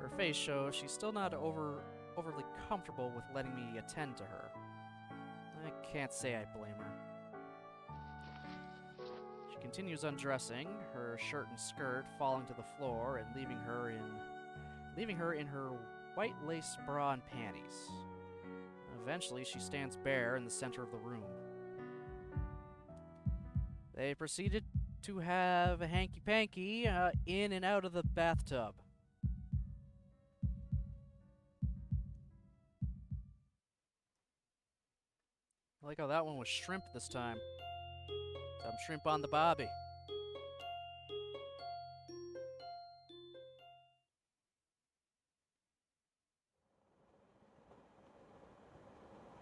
Her face shows she's still not overly comfortable with letting me attend to her. I can't say I blame her. She continues undressing, her shirt and skirt falling to the floor and leaving her in her white lace bra and panties. Eventually, she stands bare in the center of the room. They proceeded to have a hanky-panky in and out of the bathtub. I like how that one was shrimp this time. Some shrimp on the bobby.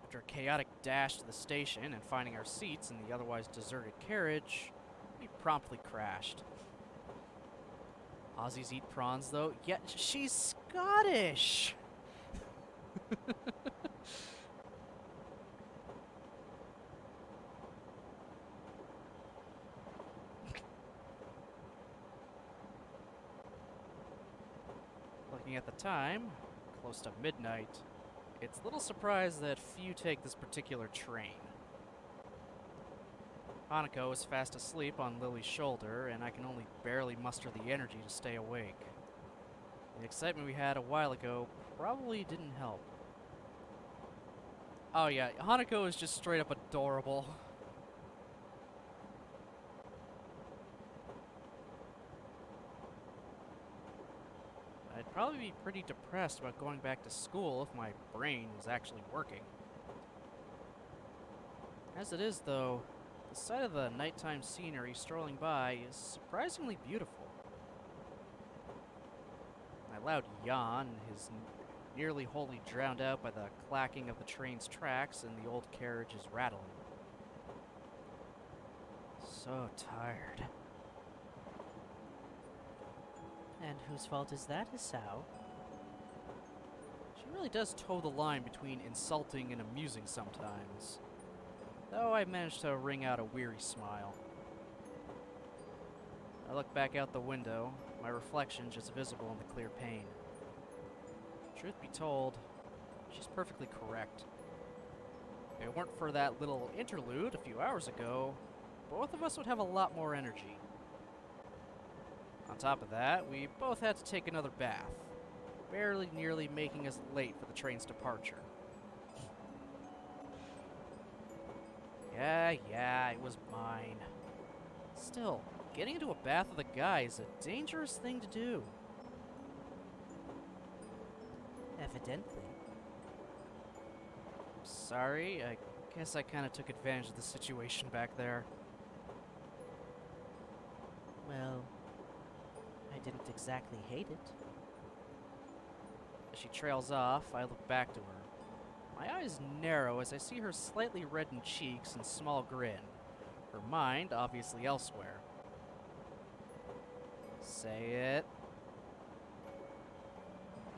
After a chaotic dash to the station and finding our seats in the otherwise deserted carriage, we promptly crashed. Aussies eat prawns, though. Yet she's Scottish! Looking at the time, close to midnight, it's little surprise that few take this particular train. Hanako is fast asleep on Lily's shoulder, and I can only barely muster the energy to stay awake. The excitement we had a while ago probably didn't help. Oh yeah, Hanako is just straight up adorable. I'd probably be pretty depressed about going back to school if my brain was actually working. As it is, though, the sight of the nighttime scenery strolling by is surprisingly beautiful. My loud yawn is nearly wholly drowned out by the clacking of the train's tracks and the old carriage's rattling. So tired. And whose fault is that, Isao? She really does toe the line between insulting and amusing sometimes, though I managed to wring out a weary smile. I look back out the window, my reflection just visible in the clear pane. Truth be told, she's perfectly correct. If it weren't for that little interlude a few hours ago, both of us would have a lot more energy. On top of that, we both had to take another bath, barely nearly making us late for the train's departure. Yeah, it was mine. Still, getting into a bath with a guy is a dangerous thing to do. Evidently. Sorry, I guess I kind of took advantage of the situation back there. Well, I didn't exactly hate it. As she trails off, I look back to her. My eyes narrow as I see her slightly reddened cheeks and small grin, her mind obviously elsewhere. Say it.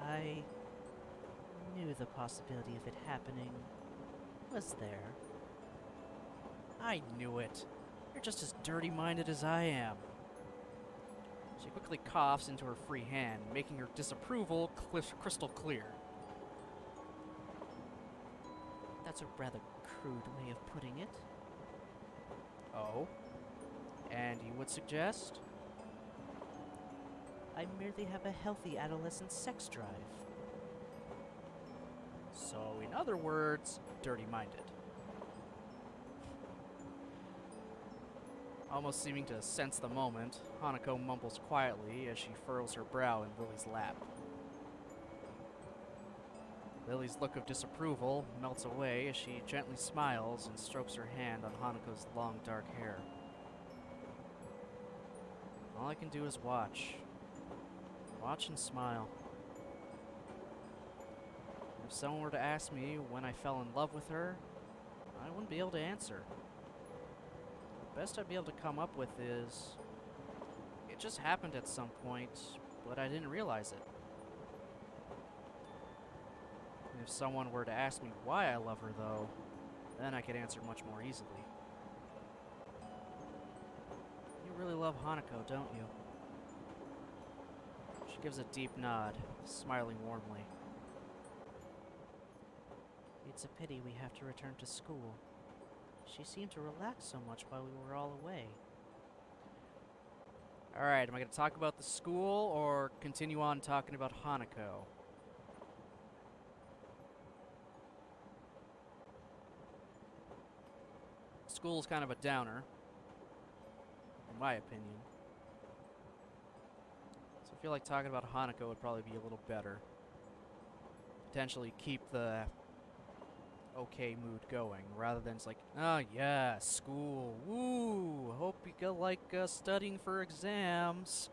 I knew the possibility of it happening was there. I knew it. You're just as dirty-minded as I am. She quickly coughs into her free hand, making her disapproval crystal clear. That's a rather crude way of putting it. Oh? And you would suggest? I merely have a healthy adolescent sex drive. So, in other words, dirty-minded. Almost seeming to sense the moment, Hanako mumbles quietly as she furrows her brow in Lily's lap. Lily's look of disapproval melts away as she gently smiles and strokes her hand on Hanako's long dark hair. All I can do is watch. Watch and smile. If someone were to ask me when I fell in love with her, I wouldn't be able to answer. The best I'd be able to come up with is, it just happened at some point, but I didn't realize it. And if someone were to ask me why I love her, though, then I could answer much more easily. You really love Hanako, don't you? She gives a deep nod, smiling warmly. It's a pity we have to return to school. She seemed to relax so much while we were all away. Alright, am I going to talk about the school or continue on talking about Hanako? School's kind of a downer, in my opinion. So I feel like talking about Hanako would probably be a little better. Potentially keep the okay mood going, rather than it's like, oh yeah, school, woo, hope you get like studying for exams.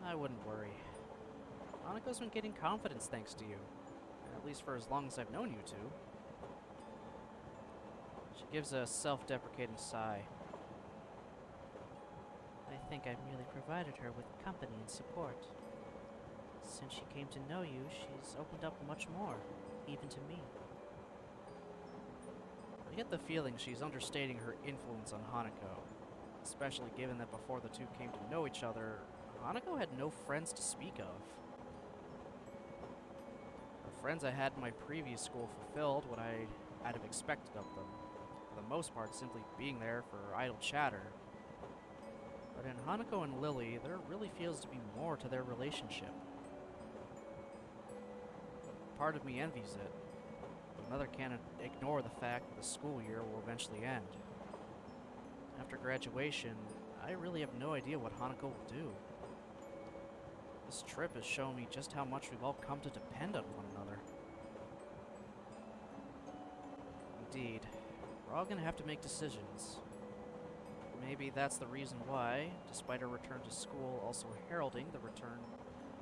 I wouldn't worry. Hanako's been getting confidence thanks to you, at least for as long as I've known you two. She gives a self-deprecating sigh. I think I've merely provided her with company and support. Since she came to know you, she's opened up much more, even to me. I get the feeling she's understating her influence on Hanako, especially given that before the two came to know each other, Hanako had no friends to speak of. The friends I had in my previous school fulfilled what I'd have expected of them, for the most part simply being there for idle chatter. But in Hanako and Lilly, there really feels to be more to their relationship. Part of me envies it, but another can't ignore the fact that the school year will eventually end. After graduation, I really have no idea what Hanako will do. This trip has shown me just how much we've all come to depend on one another. Indeed, we're all gonna have to make decisions. Maybe that's the reason why, despite our return to school also heralding the return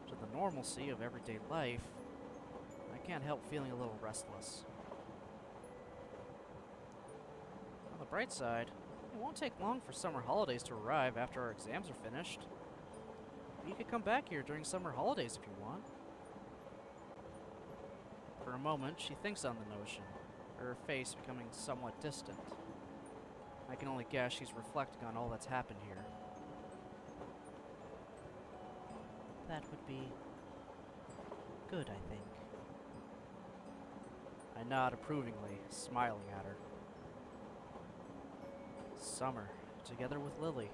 to the normalcy of everyday life, I can't help feeling a little restless. On the bright side, it won't take long for summer holidays to arrive after our exams are finished. You could come back here during summer holidays if you want. For a moment, she thinks on the notion, her face becoming somewhat distant. I can only guess she's reflecting on all that's happened here. That would be good, I think. I nod approvingly, smiling at her. Summer, together with Lilly.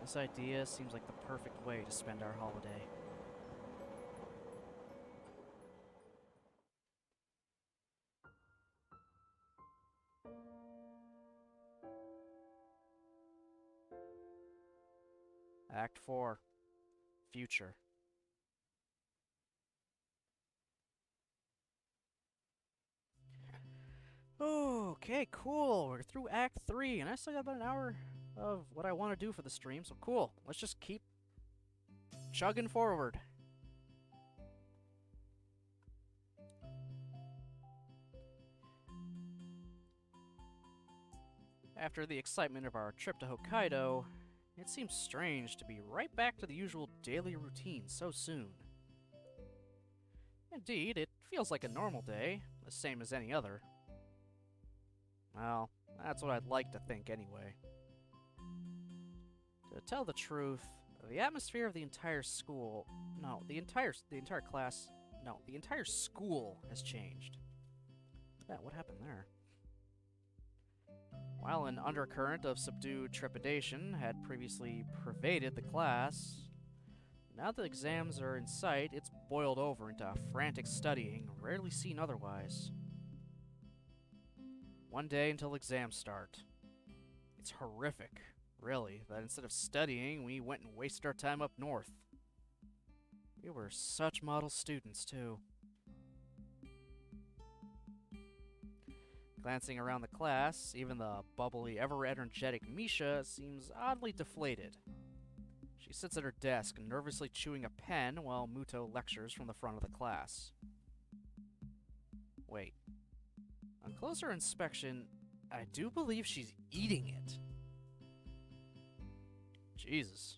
This idea seems like the perfect way to spend our holiday. Act 4. Future. Okay, cool. We're through Act 3, and I still got about an hour of what I want to do for the stream, so cool. Let's just keep chugging forward. After the excitement of our trip to Hokkaido, it seems strange to be right back to the usual daily routine so soon. Indeed, it feels like a normal day, the same as any other. Well, that's what I'd like to think anyway. To tell the truth, the atmosphere of the entire school, the entire class, the entire school has changed. Yeah, what happened there? While an undercurrent of subdued trepidation had previously pervaded the class, now that exams are in sight, it's boiled over into frantic studying rarely seen otherwise. One day until exams start. It's horrific, really, that instead of studying, we went and wasted our time up north. We were such model students, too. Glancing around the class, even the bubbly, ever-energetic Misha seems oddly deflated. She sits at her desk, nervously chewing a pen while Muto lectures from the front of the class. Wait. On closer inspection, I do believe she's eating it. Jesus.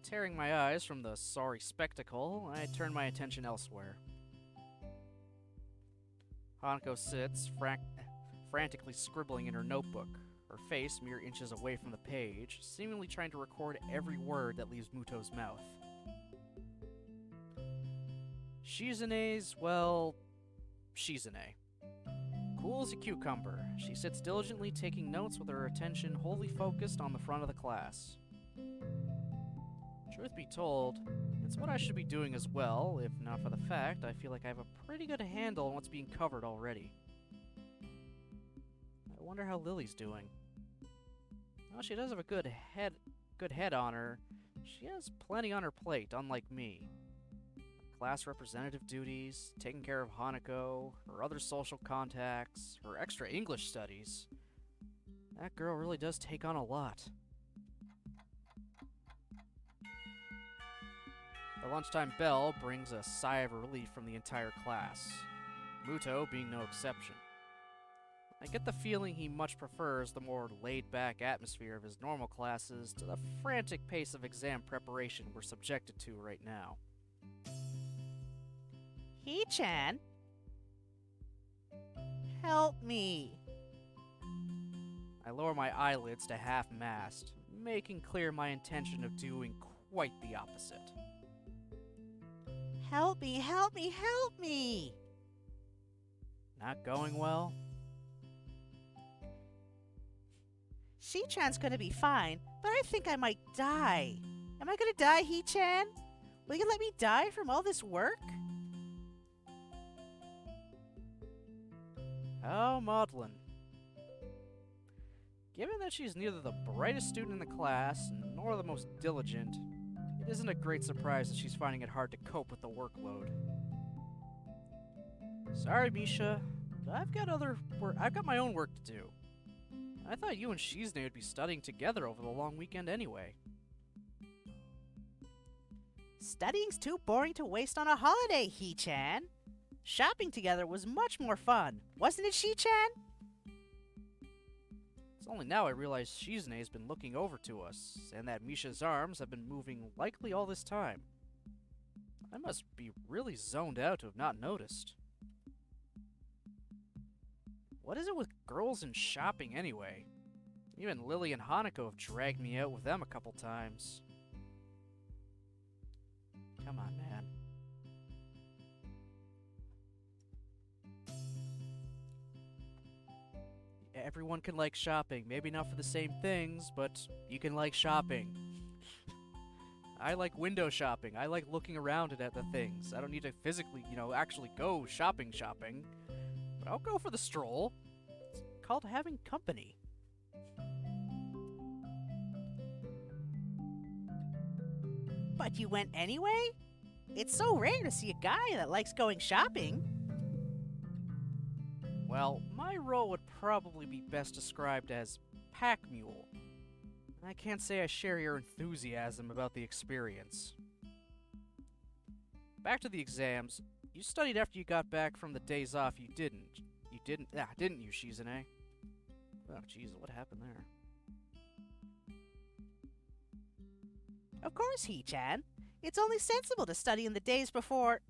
Tearing my eyes from the sorry spectacle, I turn my attention elsewhere. Hanako sits, frantically scribbling in her notebook, her face mere inches away from the page, seemingly trying to record every word that leaves Muto's mouth. Shizune's, well, Shizune. Cool as a cucumber, she sits diligently taking notes with her attention wholly focused on the front of the class. Truth be told, it's what I should be doing as well, if not for the fact I feel like I have a pretty good handle on what's being covered already. I wonder how Lily's doing. Well, she does have a good head on her. She has plenty on her plate, unlike me. Class representative duties, taking care of Hanako, her other social contacts, her extra English studies. That girl really does take on a lot. The lunchtime bell brings a sigh of relief from the entire class, Muto being no exception. I get the feeling he much prefers the more laid-back atmosphere of his normal classes to the frantic pace of exam preparation we're subjected to right now. Hee-chan? Help me. I lower my eyelids to half-mast, making clear my intention of doing quite the opposite. Help me, help me, help me! Not going well? Hee-chan's gonna be fine, but I think I might die. Am I gonna die, Hee-chan? Will you let me die from all this work? How maudlin. Given that she's neither the brightest student in the class nor the most diligent, it isn't a great surprise that she's finding it hard to cope with the workload. Sorry, Misha, but I've got my own work to do. I thought you and Shizune would be studying together over the long weekend anyway. Studying's too boring to waste on a holiday, Hee-chan. Shopping together was much more fun, wasn't it, Hee-chan? It's only now I realize Shizune's been looking over to us, and that Misha's arms have been moving likely all this time. I must be really zoned out to have not noticed. What is it with girls and shopping anyway? Even Lilly and Hanako have dragged me out with them a couple times. Come on, man. Everyone can like shopping. Maybe not for the same things, but you can like shopping. I like window shopping. I like looking around at the things. I don't need to physically, actually go shopping. But I'll go for the stroll. It's called having company. But you went anyway? It's so rare to see a guy that likes going shopping. Well, my role would probably be best described as pack mule. I can't say I share your enthusiasm about the experience. Back to the exams. You studied after you got back from the days off you didn't. Didn't you, Shizune? Oh, jeez, what happened there? Of course, Hee-chan. It's only sensible to study in the days before...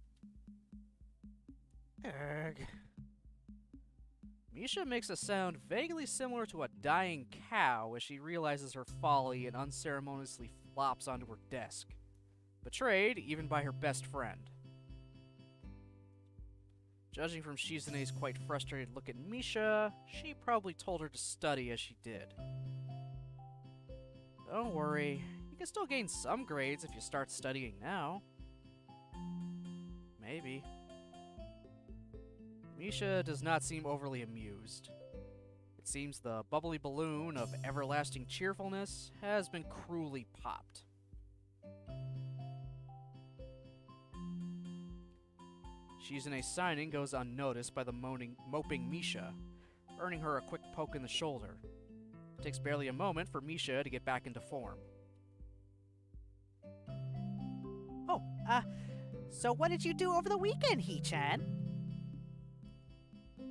Erg. Misha makes a sound vaguely similar to a dying cow as she realizes her folly and unceremoniously flops onto her desk. Betrayed even by her best friend. Judging from Shizune's quite frustrated look at Misha, she probably told her to study as she did. Don't worry, you can still gain some grades if you start studying now. Maybe. Misha does not seem overly amused. It seems the bubbly balloon of everlasting cheerfulness has been cruelly popped. Shizune's signing goes unnoticed by the moping Misha, earning her a quick poke in the shoulder. It takes barely a moment for Misha to get back into form. Oh, so what did you do over the weekend, Hee-chan?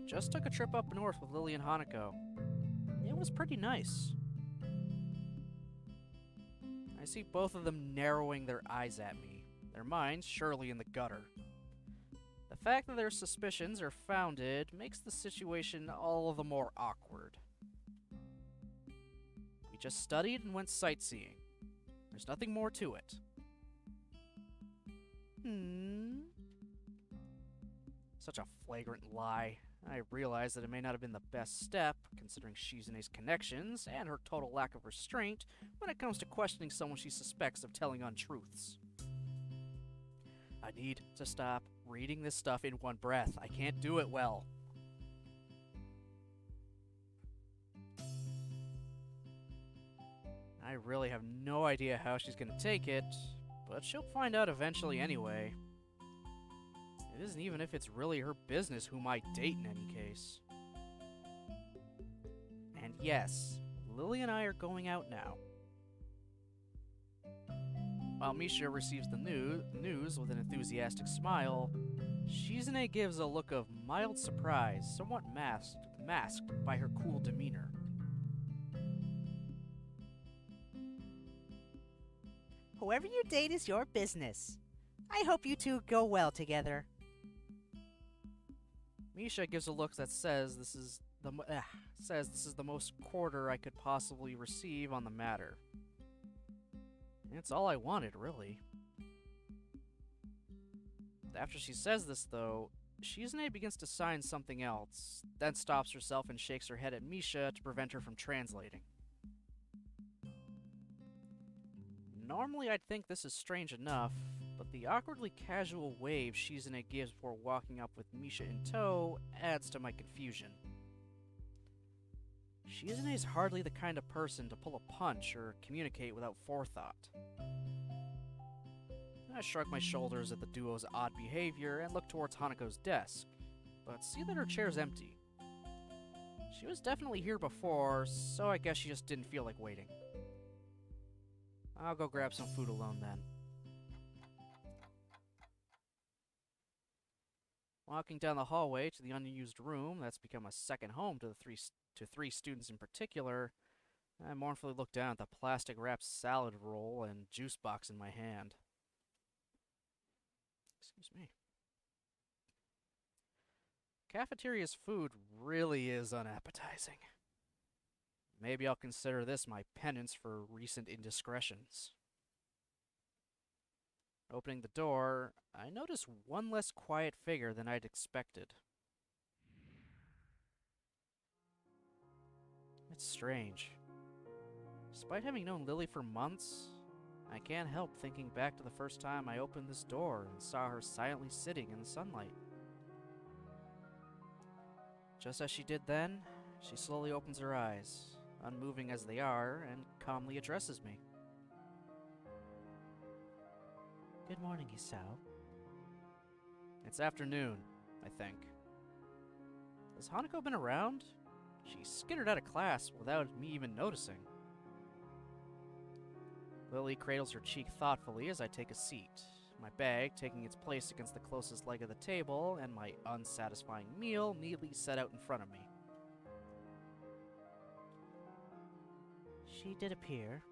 Just took a trip up north with Lilly and Hanako. It was pretty nice. I see both of them narrowing their eyes at me, their minds surely in the gutter. The fact that their suspicions are founded makes the situation all the more awkward. We just studied and went sightseeing. There's nothing more to it. Such a flagrant lie. I realize that it may not have been the best step, considering Shizune's connections and her total lack of restraint when it comes to questioning someone she suspects of telling untruths. I need to stop reading this stuff in one breath. I can't do it well. really have no idea how she's gonna take it, but she'll find out eventually anyway. It isn't even if it's really her business whom I date in any case. And yes, Lily and I are going out now. While Misha receives the news with an enthusiastic smile, Shizune gives a look of mild surprise, somewhat masked by her cool demeanor. Whoever you date is your business. I hope you two go well together. Misha gives a look that says this is the most quarter I could possibly receive on the matter. It's all I wanted, really. After she says this, though, Shizune begins to sign something else, then stops herself and shakes her head at Misha to prevent her from translating. Normally I'd think this is strange enough, but the awkwardly casual wave Shizune gives before walking up with Misha in tow adds to my confusion. Shizune is hardly the kind of person to pull a punch or communicate without forethought. I shrug my shoulders at the duo's odd behavior and look towards Hanako's desk, but see that her chair's empty. She was definitely here before, so I guess she just didn't feel like waiting. I'll go grab some food alone then. Walking down the hallway to the unused room that's become a second home to three students in particular, I mournfully look down at the plastic-wrapped salad roll and juice box in my hand. Excuse me. Cafeteria's food really is unappetizing. Maybe I'll consider this my penance for recent indiscretions. Opening the door, I notice one less quiet figure than I'd expected. It's strange. Despite having known Lily for months, I can't help thinking back to the first time I opened this door and saw her silently sitting in the sunlight. Just as she did then, she slowly opens her eyes, unmoving as they are, and calmly addresses me. Good morning, Isao. It's afternoon, I think. Has Hanako been around? She skittered out of class without me even noticing. Lily cradles her cheek thoughtfully as I take a seat, my bag taking its place against the closest leg of the table, and my unsatisfying meal neatly set out in front of me. She did appear,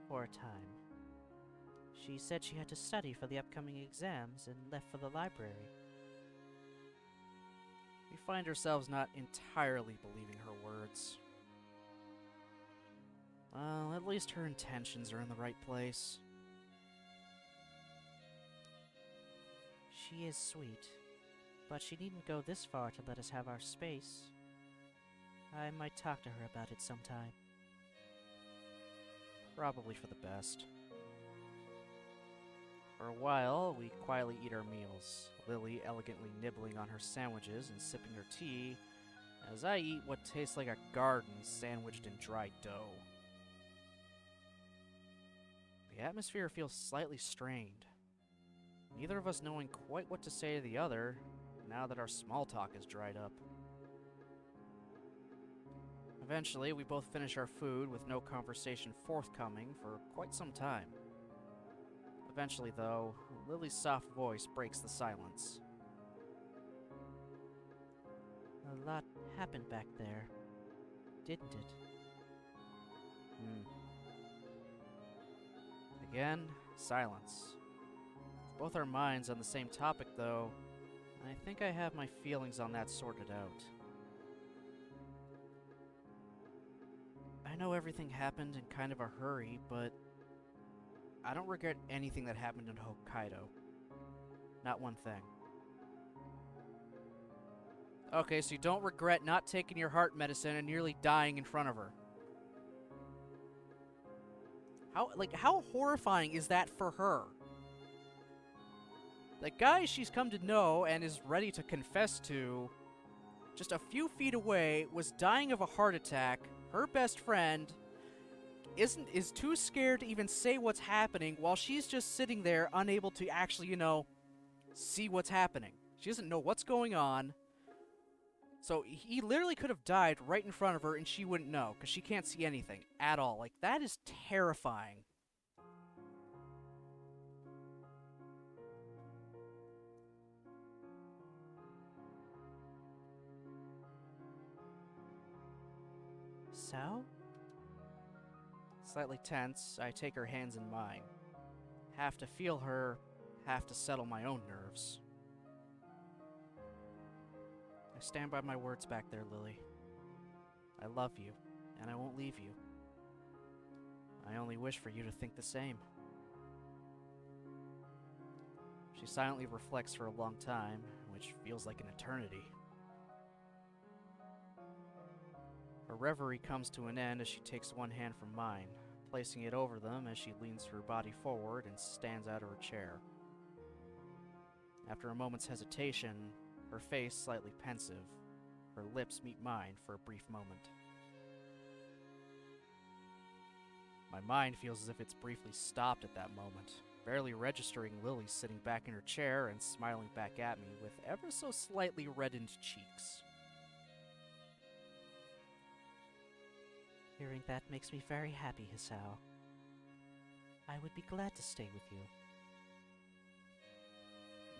for a time. She said she had to study for the upcoming exams and left for the library. We find ourselves not entirely believing her words. Well, at least her intentions are in the right place. She is sweet, but she needn't go this far to let us have our space. I might talk to her about it sometime. Probably for the best. For a while, we quietly eat our meals, Lily elegantly nibbling on her sandwiches and sipping her tea, as I eat what tastes like a garden sandwiched in dry dough. The atmosphere feels slightly strained, neither of us knowing quite what to say to the other now that our small talk has dried up. Eventually, we both finish our food with no conversation forthcoming for quite some time. Eventually, though, Lily's soft voice breaks the silence. A lot happened back there, didn't it? Again, silence. With both our minds on the same topic, though, I think I have my feelings on that sorted out. I know everything happened in kind of a hurry, but I don't regret anything that happened in Hokkaido. Not one thing. Okay, so you don't regret not taking your heart medicine and nearly dying in front of her. How horrifying is that for her? The guy she's come to know and is ready to confess to, just a few feet away, was dying of a heart attack, her best friend, is too scared to even say what's happening while she's just sitting there unable to actually, see what's happening. She doesn't know what's going on. So he literally could have died right in front of her and she wouldn't know because she can't see anything at all. Like, that is terrifying. So? Slightly tense, I take her hands in mine. Have to feel her, have to settle my own nerves. I stand by my words back there, Lily. I love you, and I won't leave you. I only wish for you to think the same. She silently reflects for a long time, which feels like an eternity. Her reverie comes to an end as she takes one hand from mine, placing it over them as she leans her body forward and stands out of her chair. After a moment's hesitation, her face slightly pensive, her lips meet mine for a brief moment. My mind feels as if it's briefly stopped at that moment, barely registering Lily sitting back in her chair and smiling back at me with ever so slightly reddened cheeks. Hearing that makes me very happy, Hisao. I would be glad to stay with you.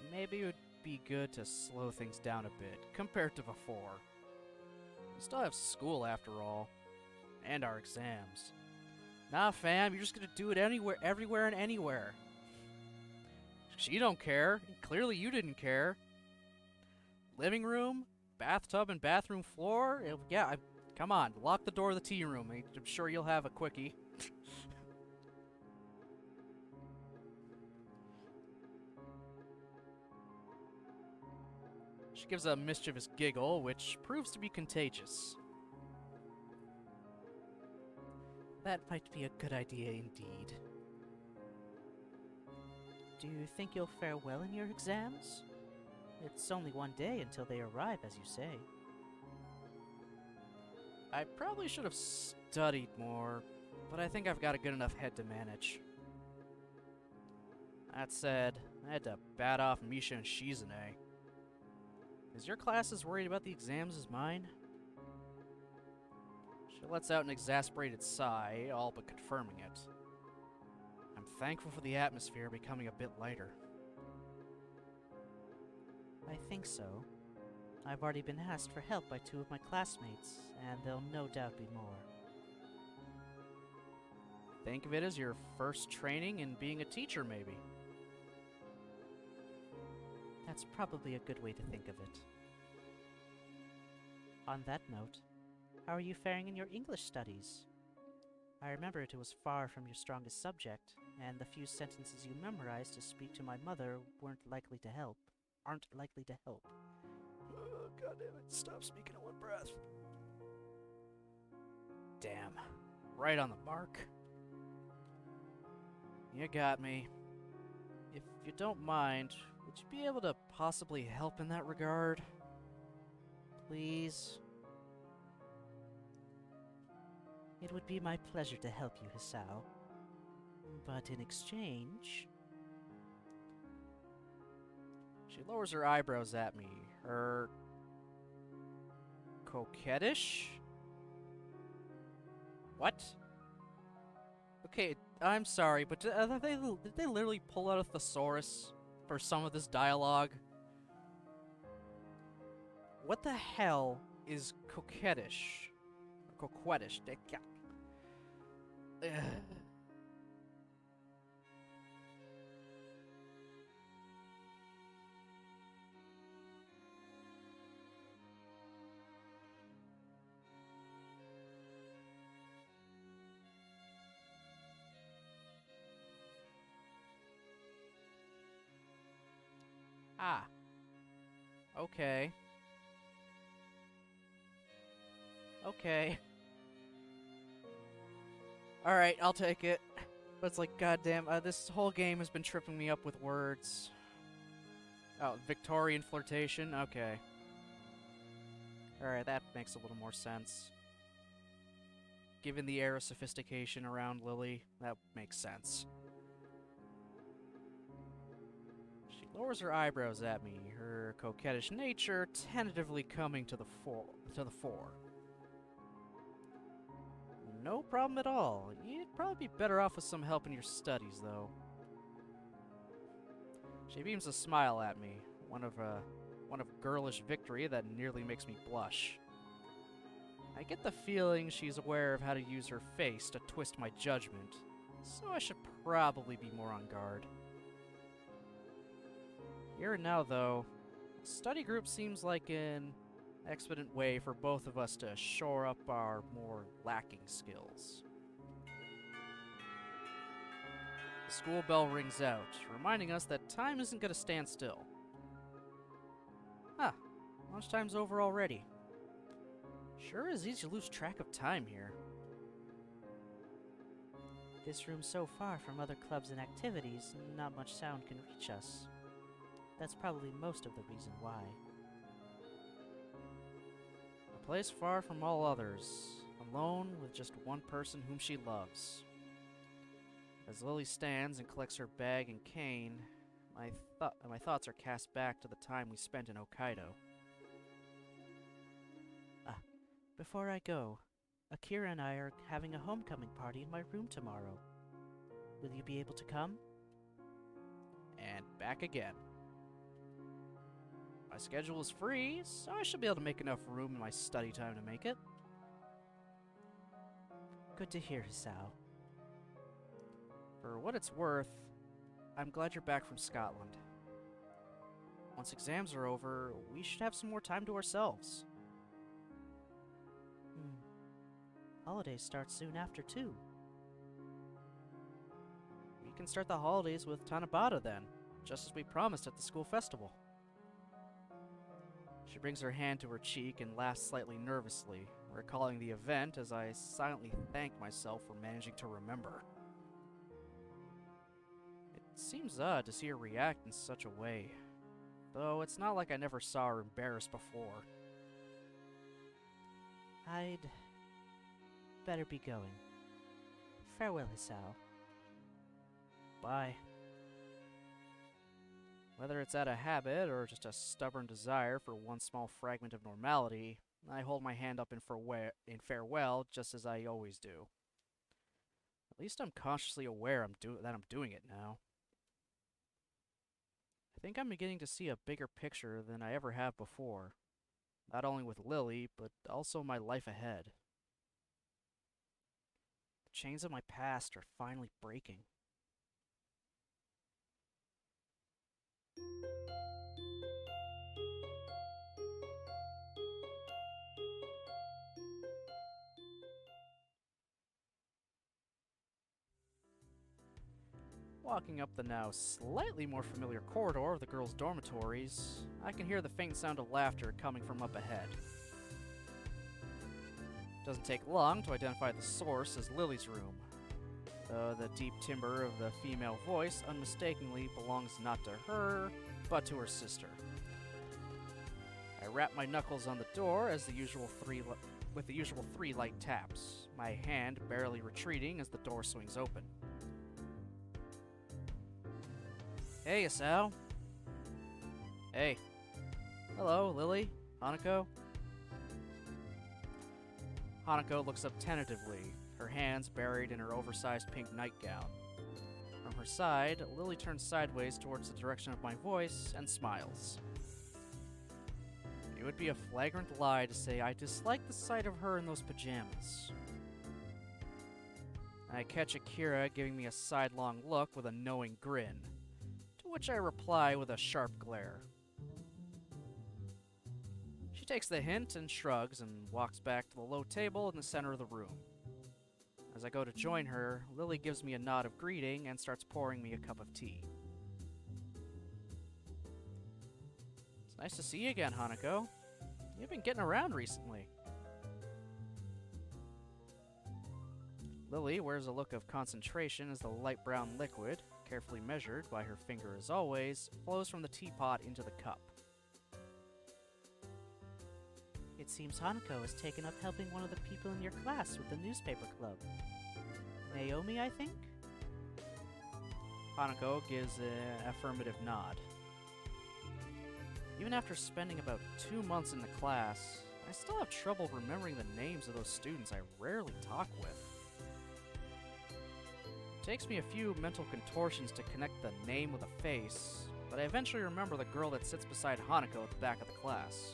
Maybe it would be good to slow things down a bit, compared to before. We still have school after all, and our exams. Nah, fam, you're just gonna do it anywhere, everywhere, and anywhere. She don't care. Clearly you didn't care. Living room, bathtub, and bathroom floor? Come on, lock the door of the tea room. I'm sure you'll have a quickie. She gives a mischievous giggle, which proves to be contagious. That might be a good idea indeed. Do you think you'll fare well in your exams? It's only one day until they arrive, as you say. I probably should have studied more, but I think I've got a good enough head to manage. That said, I had to bat off Misha and Shizune. Is your class as worried about the exams as mine? She lets out an exasperated sigh, all but confirming it. I'm thankful for the atmosphere becoming a bit lighter. I think so. I've already been asked for help by 2 of my classmates, and there'll no doubt be more. Think of it as your first training in being a teacher, maybe. That's probably a good way to think of it. On that note, how are you faring in your English studies? I remember it was far from your strongest subject, and the few sentences you memorized to speak to my mother aren't likely to help. God damn it, stop speaking in one breath. Damn, right on the mark. You got me. If you don't mind, would you be able to possibly help in that regard? Please? It would be my pleasure to help you, Hisao. But in exchange... She lowers her eyebrows at me. Her... coquettish? What? Okay, I'm sorry, but did they literally pull out a thesaurus for some of this dialogue? What the hell is coquettish? Or coquettish? Ugh. Ah. Okay. Okay. Alright, I'll take it. But it's like, goddamn, this whole game has been tripping me up with words. Oh, Victorian flirtation? Okay. Alright, that makes a little more sense. given the air of sophistication around Lily, that makes sense. She lowers her eyebrows at me, her coquettish nature tentatively coming to the fore. No problem at all. You'd probably be better off with some help in your studies, though. She beams a smile at me, one of girlish victory that nearly makes me blush. I get the feeling she's aware of how to use her face to twist my judgment, so I should probably be more on guard. Here and now, though, a study group seems like an expedient way for both of us to shore up our more lacking skills. The school bell rings out, reminding us that time isn't going to stand still. Lunchtime's over already. Sure is easy to lose track of time here. This room's so far from other clubs and activities, not much sound can reach us. That's probably most of the reason why. A place far from all others, alone with just one person whom she loves. As Lily stands and collects her bag and cane, my thoughts are cast back to the time we spent in Hokkaido. Before I go, Akira and I are having a homecoming party in my room tomorrow. Will you be able to come? And back again. My schedule is free, so I should be able to make enough room in my study time to make it. Good to hear, Hisao. For what it's worth, I'm glad you're back from Scotland. Once exams are over, we should have some more time to ourselves. Holidays start soon after, too. We can start the holidays with Tanabata then, just as we promised at the school festival. She brings her hand to her cheek and laughs slightly nervously, recalling the event as I silently thank myself for managing to remember. It seems odd to see her react in such a way, though it's not like I never saw her embarrassed before. I'd better be going. Farewell, Hisao. Bye. Whether it's out of habit or just a stubborn desire for one small fragment of normality, I hold my hand up in farewell just as I always do. At least I'm consciously aware that I'm doing it now. I think I'm beginning to see a bigger picture than I ever have before, not only with Lily, but also my life ahead. The chains of my past are finally breaking. Walking up the now slightly more familiar corridor of the girls' dormitories, I can hear the faint sound of laughter coming from up ahead. It doesn't take long to identify the source as Lily's room, though the deep timbre of the female voice unmistakably belongs not to her, but to her sister. I rap my knuckles on the door with the usual three light taps, my hand barely retreating as the door swings open. Hey, Isao. Hey. Hello, Lily. Hanako. Hanako looks up tentatively, her hands buried in her oversized pink nightgown. From her side, Lily turns sideways towards the direction of my voice and smiles. It would be a flagrant lie to say I dislike the sight of her in those pajamas. I catch Akira giving me a sidelong look with a knowing grin, to which I reply with a sharp glare. She takes the hint and shrugs and walks back to the low table in the center of the room. As I go to join her, Lily gives me a nod of greeting and starts pouring me a cup of tea. It's nice to see you again, Hanako. You've been getting around recently. Lily wears a look of concentration as the light brown liquid, carefully measured by her finger as always, flows from the teapot into the cup. It seems Hanako has taken up helping one of the people in your class with the newspaper club. Naomi, I think? Hanako gives an affirmative nod. Even after spending about 2 months in the class, I still have trouble remembering the names of those students I rarely talk with. It takes me a few mental contortions to connect the name with a face, but I eventually remember the girl that sits beside Hanako at the back of the class.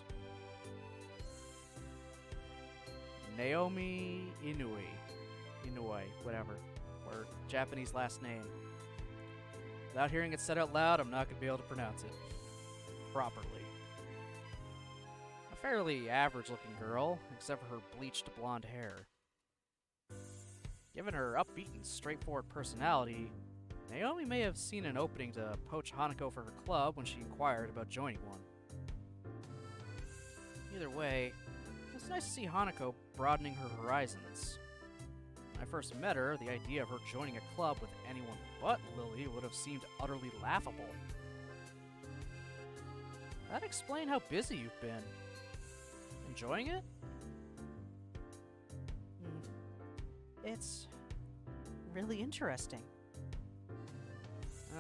Naomi Inouye, whatever, or Japanese last name. Without hearing it said out loud, I'm not going to be able to pronounce it properly. A fairly average-looking girl, except for her bleached blonde hair. Given her upbeat and straightforward personality, Naomi may have seen an opening to poach Hanako for her club when she inquired about joining one. Either way, it's nice to see Hanako broadening her horizons. When I first met her, the idea of her joining a club with anyone but Lilly would have seemed utterly laughable. That'd explain how busy you've been. Enjoying it? It's really interesting.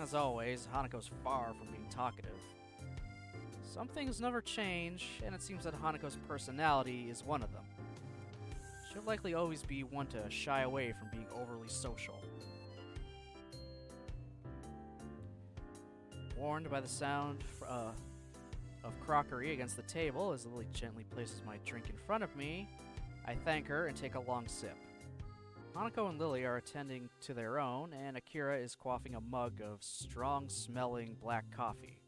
As always, Hanako's far from being talkative. Some things never change, and it seems that Hanako's personality is one of them. She'll likely always be one to shy away from being overly social. Warned by the sound of crockery against the table as Lilly gently places my drink in front of me, I thank her and take a long sip. Hanako and Lilly are attending to their own, and Akira is quaffing a mug of strong-smelling black coffee.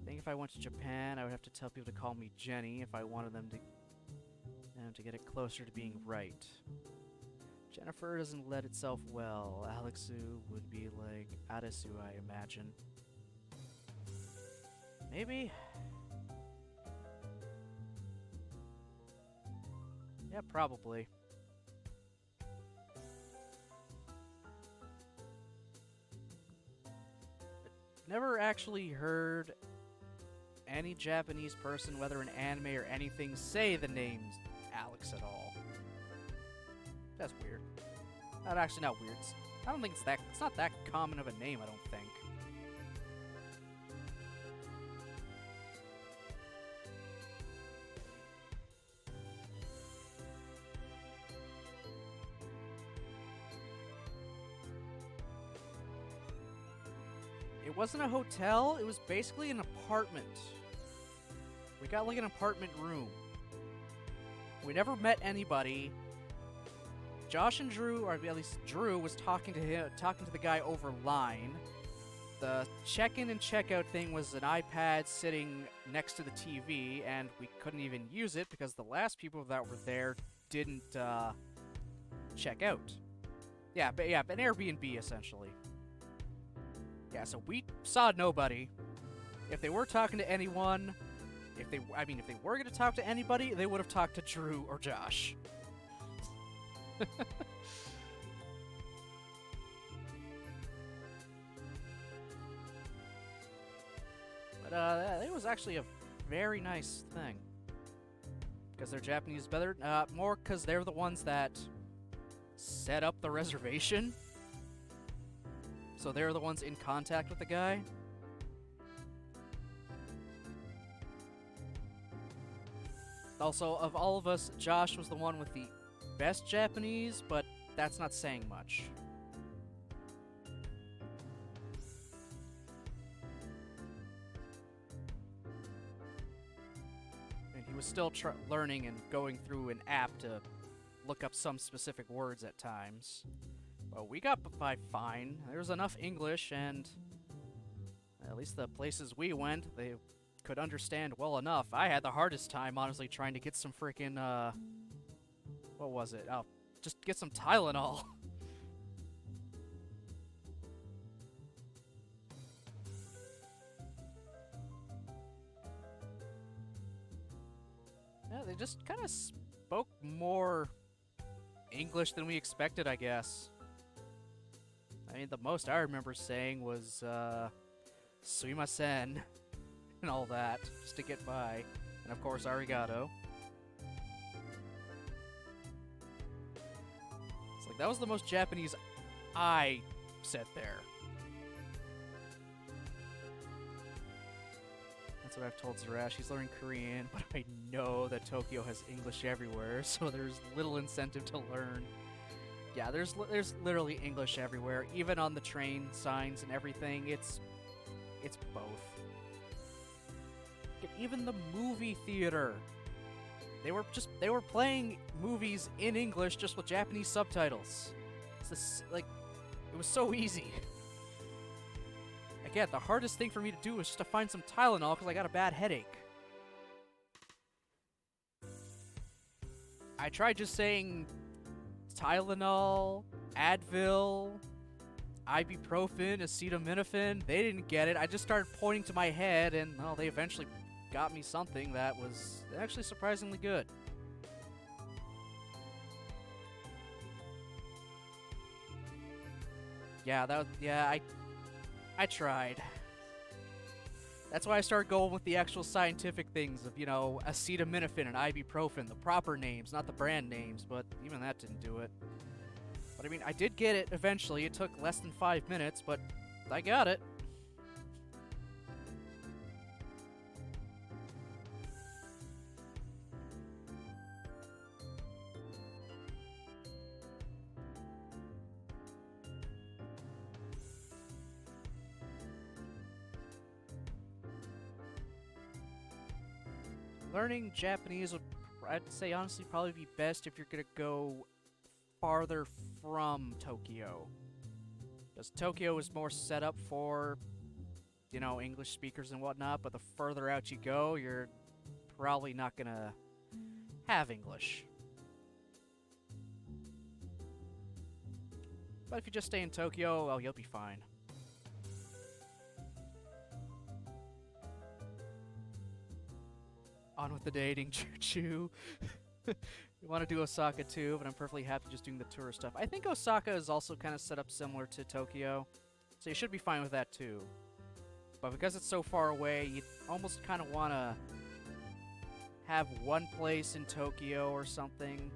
I think if I went to Japan, I would have to tell people to call me Jenny if I wanted them to get it closer to being right. Jennifer doesn't let itself well. Alexu would be like Adesu, I imagine. Maybe? Yeah, probably. Never actually heard any Japanese person, whether in anime or anything, say the name Alex at all. That's weird. Actually not weird. I don't think it's not that common of a name, I don't think. It wasn't a hotel, it was basically an apartment. We got like an apartment room. We never met anybody. Josh and Drew, or at least Drew, was talking to the guy over line. The check-in and check-out thing was an iPad sitting next to the TV, and we couldn't even use it because the last people that were there didn't check out. Yeah, an Airbnb essentially. Yeah, so we saw nobody. If they were talking to anyone, if they were going to talk to anybody, they would have talked to Drew or Josh. But it was actually a very nice thing. Because they're Japanese better, more because they're the ones that set up the reservation. So they're the ones in contact with the guy. Also, of all of us, Josh was the one with the best Japanese, but that's not saying much. And he was still learning and going through an app to look up some specific words at times. But we got by fine. There was enough English, and at least the places we went, they could understand well enough. I had the hardest time, honestly, trying to get some freaking, what was it? Oh, just get some Tylenol. Yeah, they just kind of spoke more English than we expected, I guess. I mean, the most I remember saying was, sumimasen, and all that, just to get by. And of course, arigato. It's like, that was the most Japanese I said there. That's what I've told Zarash. He's learning Korean, but I know that Tokyo has English everywhere, so there's little incentive to learn. Yeah, there's literally English everywhere, even on the train signs and everything. It's both. Even the movie theater, they were playing movies in English just with Japanese subtitles. It's this, like, it was so easy. Again, the hardest thing for me to do was just to find some Tylenol because I got a bad headache. I tried just saying Tylenol, Advil, ibuprofen, acetaminophen. They didn't get it. I just started pointing to my head, and well, they eventually got me something that was actually surprisingly good. Yeah, I tried. That's why I started going with the actual scientific things of, you know, acetaminophen and ibuprofen, the proper names, not the brand names, but even that didn't do it. But I mean, I did get it eventually. It took less than 5 minutes, but I got it. Learning Japanese would, I'd say honestly, probably be best if you're gonna go farther from Tokyo. Because Tokyo is more set up for, you know, English speakers and whatnot, but the further out you go, you're probably not gonna have English. But if you just stay in Tokyo, well, you'll be fine. On with the dating, choo-choo. We want to do Osaka too, but I'm perfectly happy just doing the tourist stuff. I think Osaka is also kind of set up similar to Tokyo, so you should be fine with that too. But because it's so far away, you almost kind of want to have one place in Tokyo or something,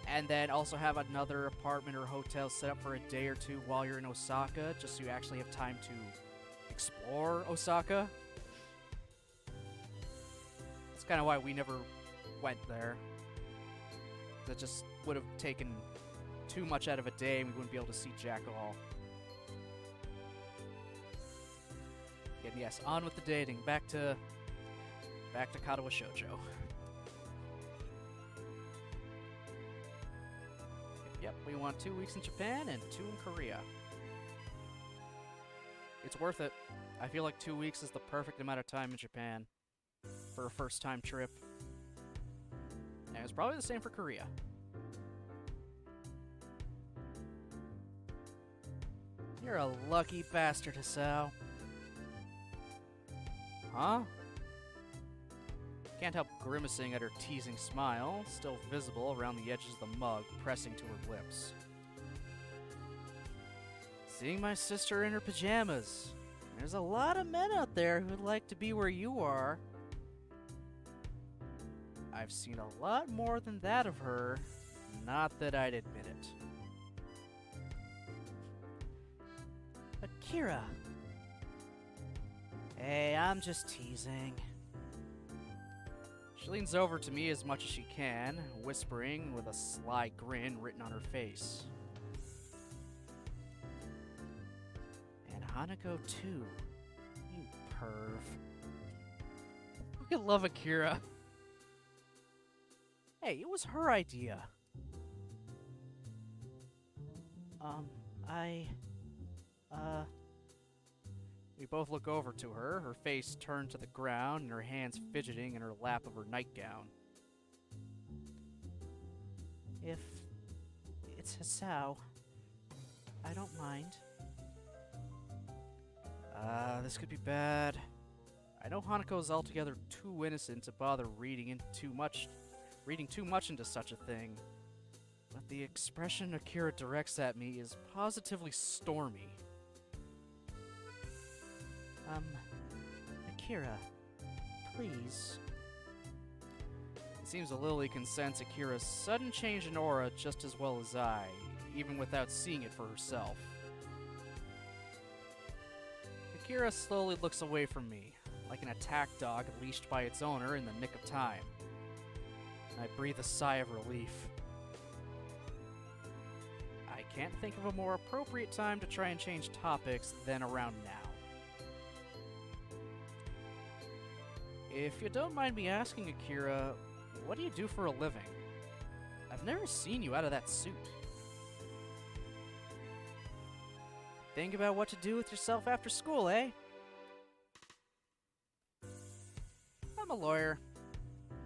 and then also have another apartment or hotel set up for a day or two while you're in Osaka, just so you actually have time to explore Osaka. That's kind of why we never went there. That just would have taken too much out of a day, and we wouldn't be able to see jack all. And yes, on with the dating. Back to Katawa Shoujo. Yep, we want 2 weeks in Japan and 2 in Korea. It's worth it. I feel like 2 weeks is the perfect amount of time in Japan for a first-time trip. And it's probably the same for Korea. You're a lucky bastard, Hisao. Huh? Can't help grimacing at her teasing smile, still visible around the edges of the mug, pressing to her lips. Seeing my sister in her pajamas. There's a lot of men out there who'd like to be where you are. I've seen a lot more than that of her, not that I'd admit it. Akira! Hey, I'm just teasing. She leans over to me as much as she can, whispering with a sly grin written on her face. And Hanako too. You perv. I fucking love Akira. Hey, it was her idea. We both look over to her, her face turned to the ground and her hands fidgeting in her lap of her nightgown. If it's Hisao, I don't mind. This could be bad. I know Hanako is altogether too innocent to bother reading too much into such a thing. But the expression Akira directs at me is positively stormy. Akira, please. It seems that Lilly can sense Akira's sudden change in aura just as well as I, even without seeing it for herself. Akira slowly looks away from me, like an attack dog leashed by its owner in the nick of time. I breathe a sigh of relief. I can't think of a more appropriate time to try and change topics than around now. If you don't mind me asking, Akira, what do you do for a living? I've never seen you out of that suit. Think about what to do with yourself after school, eh? I'm a lawyer.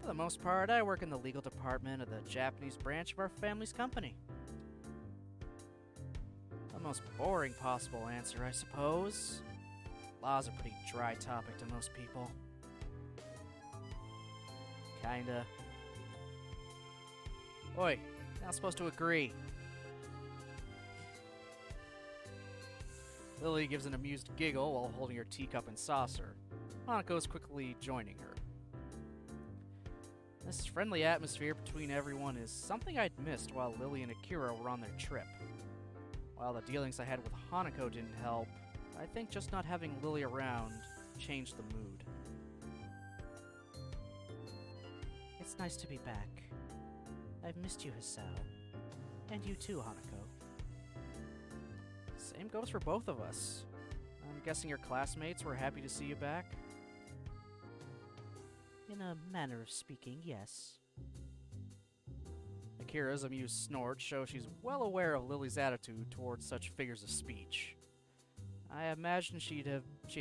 For the most part, I work in the legal department of the Japanese branch of our family's company. The most boring possible answer, I suppose. Law's a pretty dry topic to most people. Kinda. Oi, you're not supposed to agree. Lilly gives an amused giggle while holding her teacup and saucer. Hanako's quickly joining her. This friendly atmosphere between everyone is something I'd missed while Lilly and Akira were on their trip. While the dealings I had with Hanako didn't help, I think just not having Lilly around changed the mood. It's nice to be back. I've missed you, Hisao. And you too, Hanako. Same goes for both of us. I'm guessing your classmates were happy to see you back? In a manner of speaking, yes. Akira's amused snort shows she's well aware of Lilly's attitude towards such figures of speech. I imagine she'd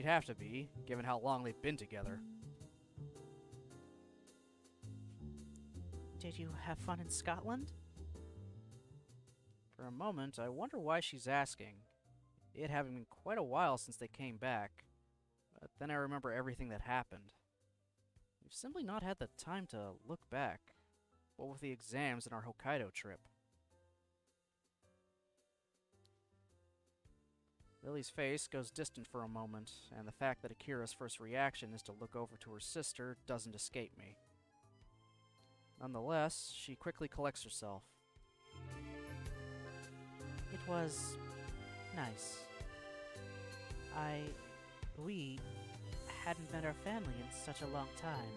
have to be, given how long they've been together. Did you have fun in Scotland? For a moment, I wonder why she's asking, it having been quite a while since they came back. But then I remember everything that happened. We've simply not had the time to look back, what with the exams and our Hokkaido trip. Lily's face goes distant for a moment, and the fact that Akira's first reaction is to look over to her sister doesn't escape me. Nonetheless, she quickly collects herself. It was nice. We hadn't met our family in such a long time,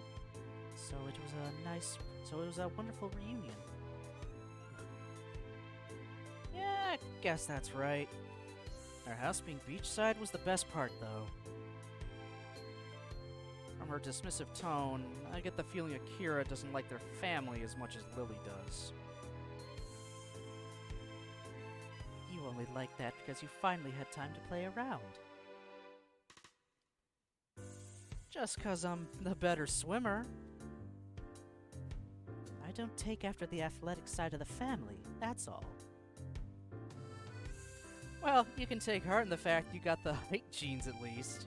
so it was a wonderful reunion. Yeah, I guess that's right. Our house being beachside was the best part, though. From her dismissive tone, I get the feeling Akira doesn't like their family as much as Lilly does. You only like that because you finally had time to play around. Just 'cause I'm the better swimmer. I don't take after the athletic side of the family, that's all. Well, you can take heart in the fact you got the height genes at least.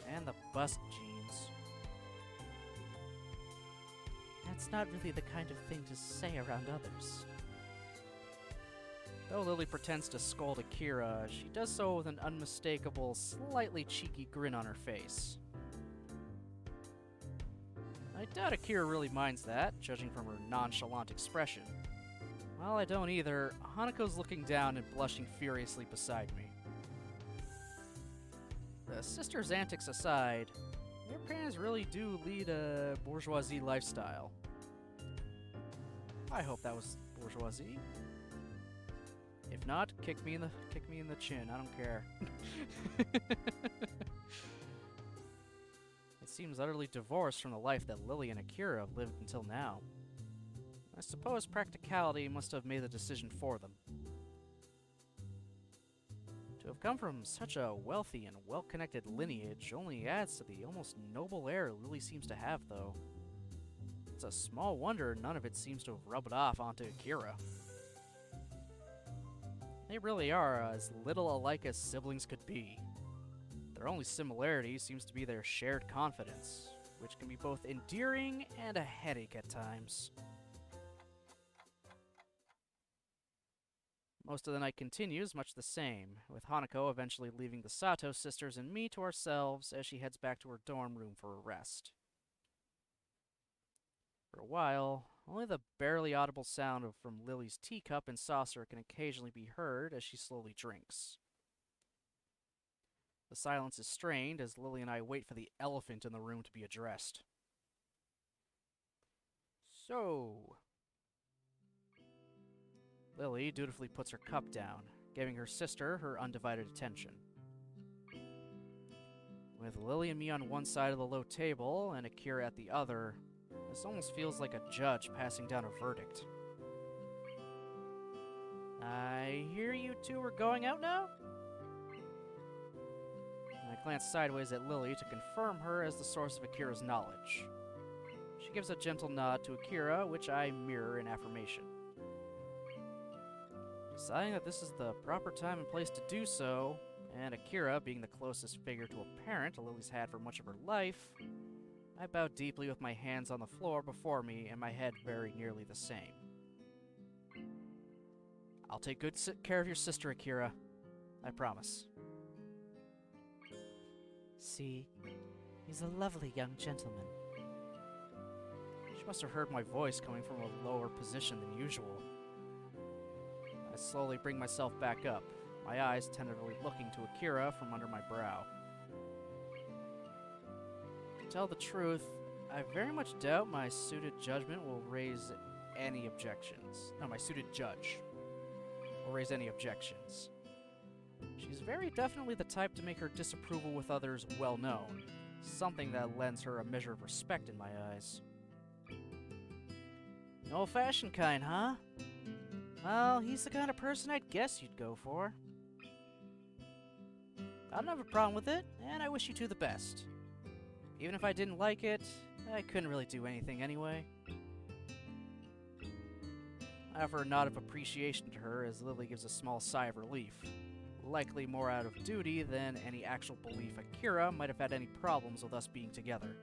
And the bust genes. That's not really the kind of thing to say around others. Though Lilly pretends to scold Akira, she does so with an unmistakable, slightly cheeky grin on her face. I doubt Akira really minds that, judging from her nonchalant expression. Well, I don't either. Hanako's looking down and blushing furiously beside me. The sisters' antics aside, their parents really do lead a bourgeoisie lifestyle. I hope that was bourgeoisie. If not, kick me in the chin. I don't care. It seems utterly divorced from the life that Lilly and Akira have lived until now. I suppose practicality must have made the decision for them. To have come from such a wealthy and well-connected lineage only adds to the almost noble air Lilly seems to have, though. It's a small wonder none of it seems to have rubbed off onto Akira. They really are as little alike as siblings could be. Their only similarity seems to be their shared confidence, which can be both endearing and a headache at times. Most of the night continues much the same, with Hanako eventually leaving the Sato sisters and me to ourselves as she heads back to her dorm room for a rest. For a while, only the barely audible sound from Lily's teacup and saucer can occasionally be heard as she slowly drinks. The silence is strained as Lily and I wait for the elephant in the room to be addressed. So, Lily dutifully puts her cup down, giving her sister her undivided attention. With Lily and me on one side of the low table and Akira at the other, this almost feels like a judge passing down a verdict. I hear you two are going out now? I glance sideways at Lily to confirm her as the source of Akira's knowledge. She gives a gentle nod to Akira, which I mirror in affirmation. Deciding that this is the proper time and place to do so, and Akira being the closest figure to a parent Lily's had for much of her life, I bow deeply with my hands on the floor before me and my head very nearly the same. I'll take good care of your sister, Akira. I promise. See, he's a lovely young gentleman. She must have heard my voice coming from a lower position than usual. I slowly bring myself back up, my eyes tentatively looking to Akira from under my brow. To tell the truth, I very much doubt my suited judgment will raise any objections. No, my suited judge will raise any objections. She's very definitely the type to make her disapproval with others well known, something that lends her a measure of respect in my eyes. The old-fashioned kind, huh? Well, he's the kind of person I'd guess you'd go for. I don't have a problem with it, and I wish you two the best. Even if I didn't like it, I couldn't really do anything anyway. I offer a nod of appreciation to her as Lily gives a small sigh of relief, likely more out of duty than any actual belief Akira might have had any problems with us being together.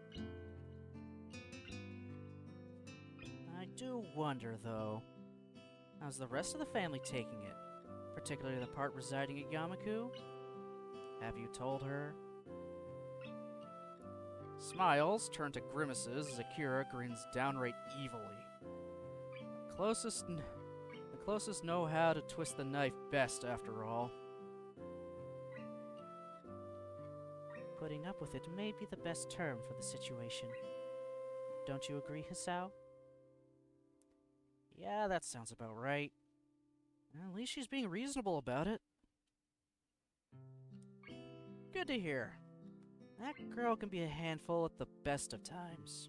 I do wonder, though, how's the rest of the family taking it? Particularly the part residing at Yamaku? Have you told her? Smiles turn to grimaces as Akira grins downright evilly. The closest know how to twist the knife best, after all. Putting up with it may be the best term for the situation. Don't you agree, Hisao? Yeah, that sounds about right. At least she's being reasonable about it. Good to hear. That girl can be a handful at the best of times.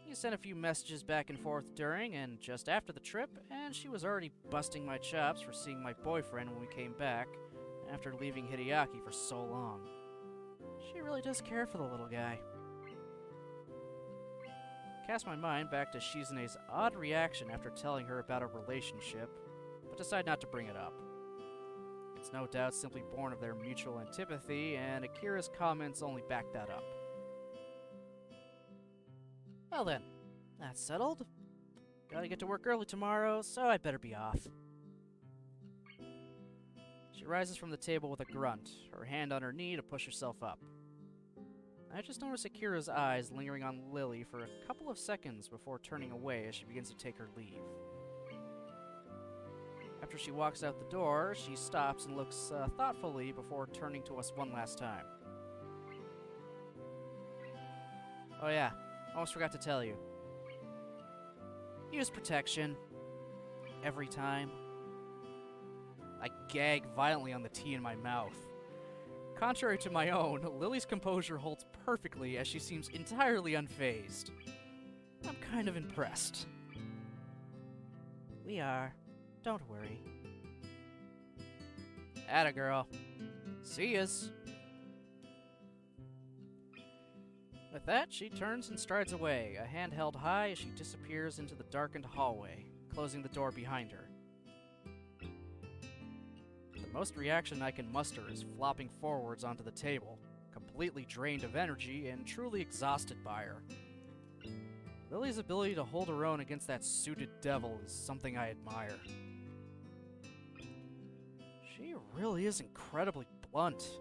You sent a few messages back and forth during and just after the trip, and she was already busting my chops for seeing my boyfriend when we came back, after leaving Hideaki for so long. She really does care for the little guy. Cast my mind back to Shizune's odd reaction after telling her about our relationship, but decide not to bring it up. It's no doubt simply born of their mutual antipathy, and Akira's comments only back that up. Well then, that's settled. Gotta get to work early tomorrow, so I'd better be off. She rises from the table with a grunt, her hand on her knee to push herself up. I just notice Akira's eyes lingering on Lily for a couple of seconds before turning away as she begins to take her leave. After she walks out the door, she stops and looks thoughtfully before turning to us one last time. Oh yeah, almost forgot to tell you. Use protection. Every time. I gag violently on the tea in my mouth. Contrary to my own, Lily's composure holds perfectly as she seems entirely unfazed. I'm kind of impressed. We are. Don't worry. Atta girl. See yas. With that, she turns and strides away, a hand held high as she disappears into the darkened hallway, closing the door behind her. The most reaction I can muster is flopping forwards onto the table, completely drained of energy and truly exhausted by her. Lily's ability to hold her own against that suited devil is something I admire. really is incredibly blunt.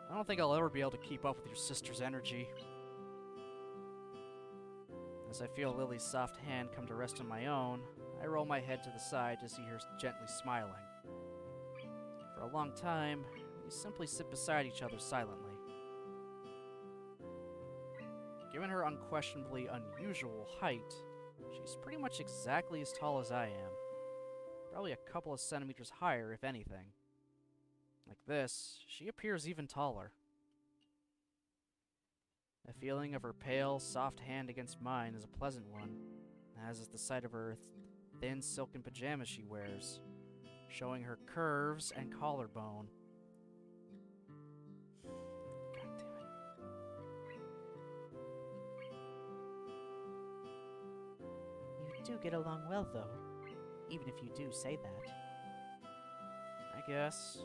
I don't think I'll ever be able to keep up with your sister's energy. As I feel Lily's soft hand come to rest on my own, I roll my head to the side to see her gently smiling. For a long time, we simply sit beside each other silently. Given her unquestionably unusual height, she's pretty much exactly as tall as I am. Probably a couple of centimeters higher, if anything. Like this, she appears even taller. The feeling of her pale, soft hand against mine is a pleasant one, as is the sight of her thin silken pajamas she wears, showing her curves and collarbone. God damn it. You do get along well, though, even if you do say that. I guess.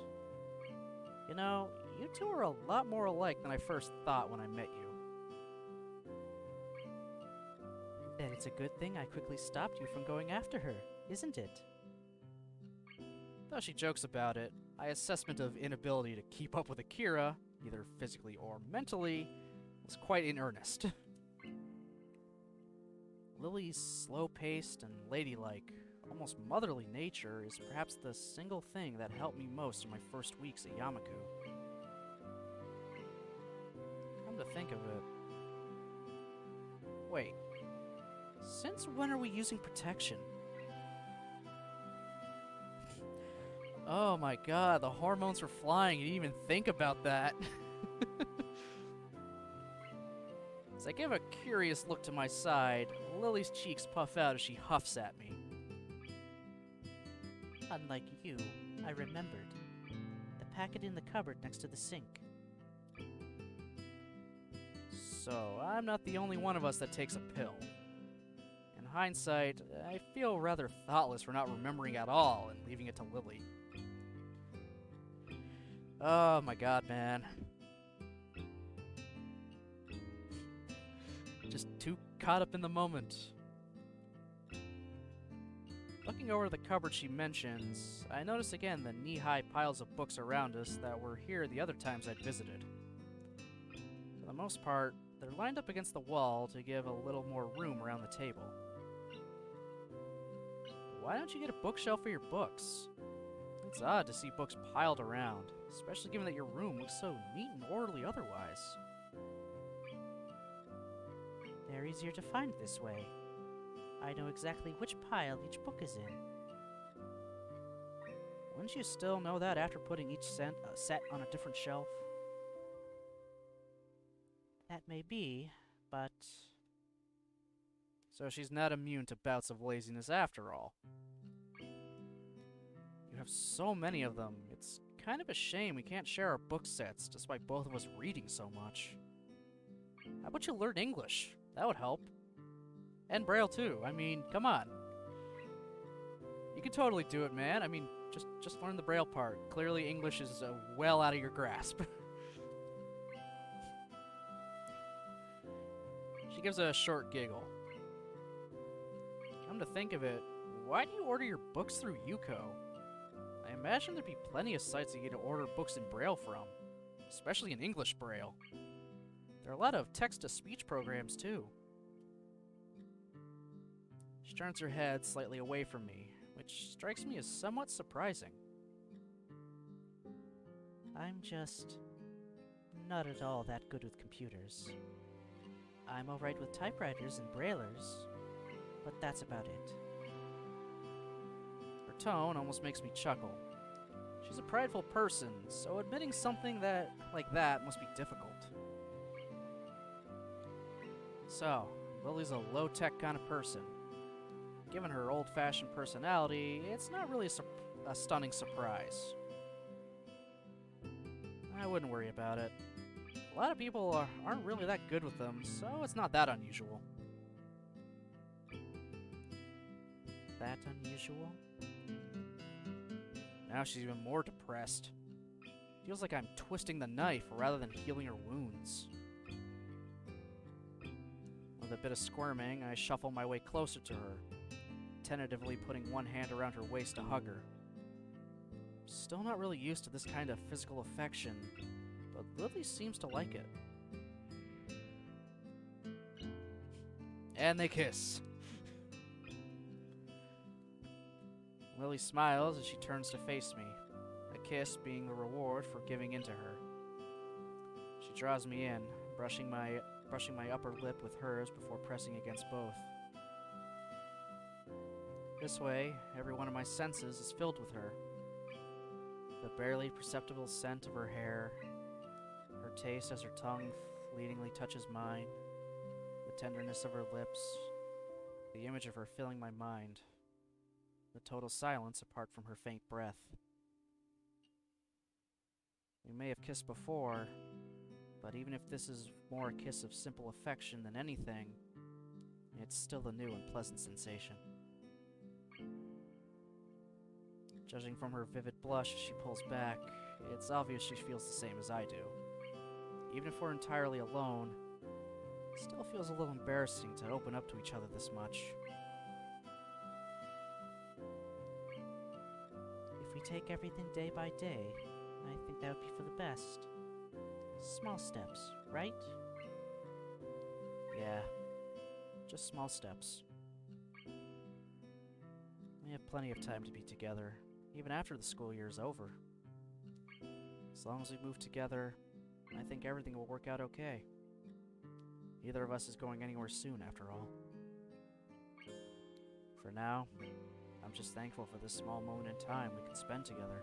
You know, you two are a lot more alike than I first thought when I met you. Then it's a good thing I quickly stopped you from going after her, isn't it? Though she jokes about it, my assessment of inability to keep up with Akira, either physically or mentally, was quite in earnest. Lily's slow-paced and ladylike, almost motherly nature is perhaps the single thing that helped me most in my first weeks at Yamaku. Come to think of it... Wait. Since when are we using protection? Oh my god, the hormones were flying. You didn't even think about that. As I give a curious look to my side, Lily's cheeks puff out as she huffs at me. Unlike you, I remembered. The packet in the cupboard next to the sink. So, I'm not the only one of us that takes a pill. In hindsight, I feel rather thoughtless for not remembering at all and leaving it to Lilly. Oh my god, man. Just too caught up in the moment. Looking over the cupboard she mentions, I notice again the knee-high piles of books around us that were here the other times I'd visited. For the most part, they're lined up against the wall to give a little more room around the table. Why don't you get a bookshelf for your books? It's odd to see books piled around, especially given that your room looks so neat and orderly otherwise. They're easier to find this way. I know exactly which pile each book is in. Wouldn't you still know that after putting each set on a different shelf? That may be, but... So she's not immune to bouts of laziness after all. You have so many of them, it's kind of a shame we can't share our book sets, despite both of us reading so much. How about you learn English? That would help. And Braille too, I mean, come on. You can totally do it, man. I mean, just learn the Braille part. Clearly English is well out of your grasp. She gives a short giggle. Come to think of it, why do you order your books through Yuko? I imagine there'd be plenty of sites you get to order books in Braille from, especially in English Braille. There are a lot of text-to-speech programs too. She turns her head slightly away from me, which strikes me as somewhat surprising. I'm just not at all that good with computers. I'm alright with typewriters and braillers, but that's about it. Her tone almost makes me chuckle. She's a prideful person, so admitting something like that must be difficult. So, Lily's a low-tech kind of person. Given her old-fashioned personality, it's not really a stunning surprise. I wouldn't worry about it. A lot of people aren't really that good with them, so it's not that unusual. That unusual? Now she's even more depressed. Feels like I'm twisting the knife rather than healing her wounds. With a bit of squirming, I shuffle my way closer to her, tentatively putting one hand around her waist to hug her. Still not really used to this kind of physical affection, but Lilly seems to like it. And they kiss. Lilly smiles as she turns to face me, a kiss being the reward for giving in to her. She draws me in, brushing my upper lip with hers before pressing against both. This way, every one of my senses is filled with her. The barely perceptible scent of her hair, her taste as her tongue fleetingly touches mine, the tenderness of her lips, the image of her filling my mind, the total silence apart from her faint breath. We may have kissed before, but even if this is more a kiss of simple affection than anything, it's still a new and pleasant sensation. Judging from her vivid blush as she pulls back, it's obvious she feels the same as I do. Even if we're entirely alone, it still feels a little embarrassing to open up to each other this much. If we take everything day by day, I think that would be for the best. Small steps, right? Yeah, just small steps. We have plenty of time to be together, even after the school year is over. As long as we move together, I think everything will work out okay. Neither of us is going anywhere soon, after all. For now, I'm just thankful for this small moment in time we can spend together.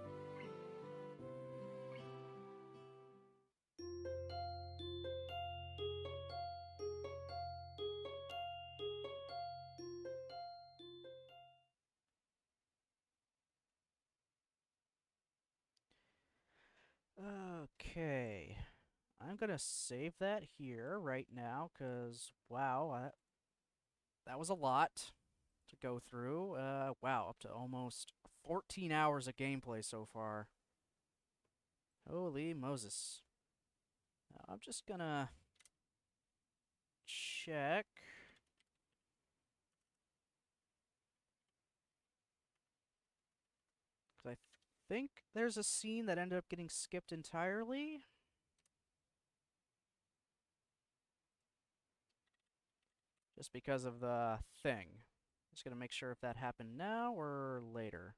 Okay. I'm gonna save that here right now, because, wow, that was a lot to go through. Wow, up to almost 14 hours of gameplay so far. Holy Moses. I'm just gonna check. Because I think there's a scene that ended up getting skipped entirely. Just because of the thing. Just gonna make sure if that happened now or later.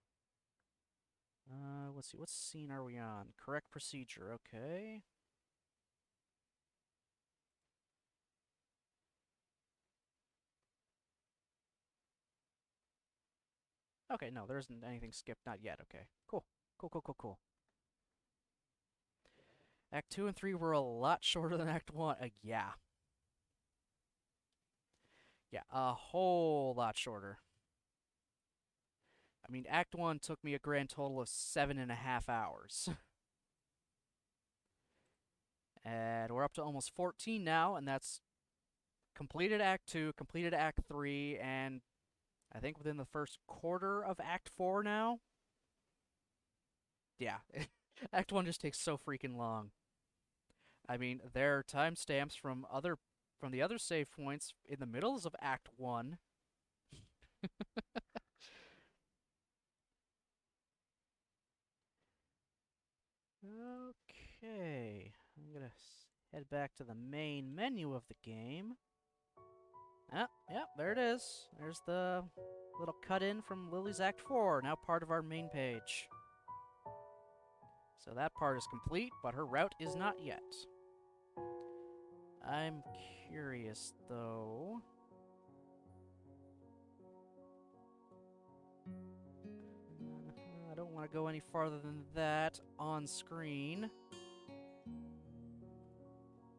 Let's see, what scene are we on? Correct procedure, okay. Okay, no, there isn't anything skipped, not yet, okay. Cool, cool, cool, cool, cool. Act 2 and 3 were a lot shorter than Act 1, yeah. Yeah, a whole lot shorter. I mean, Act 1 took me a grand total of 7.5 hours. And we're up to almost 14 now, and that's completed Act 2, completed Act 3, and I think within the first quarter of Act 4 now. Yeah, Act 1 just takes so freaking long. I mean, there are timestamps from the other save points in the middles of Act 1. Okay, I'm gonna head back to the main menu of the game. Ah, yep, there it is. There's the little cut-in from Lilly's Act 4, now part of our main page. So that part is complete, but her route is not yet. I'm curious, though. I don't want to go any farther than that on screen.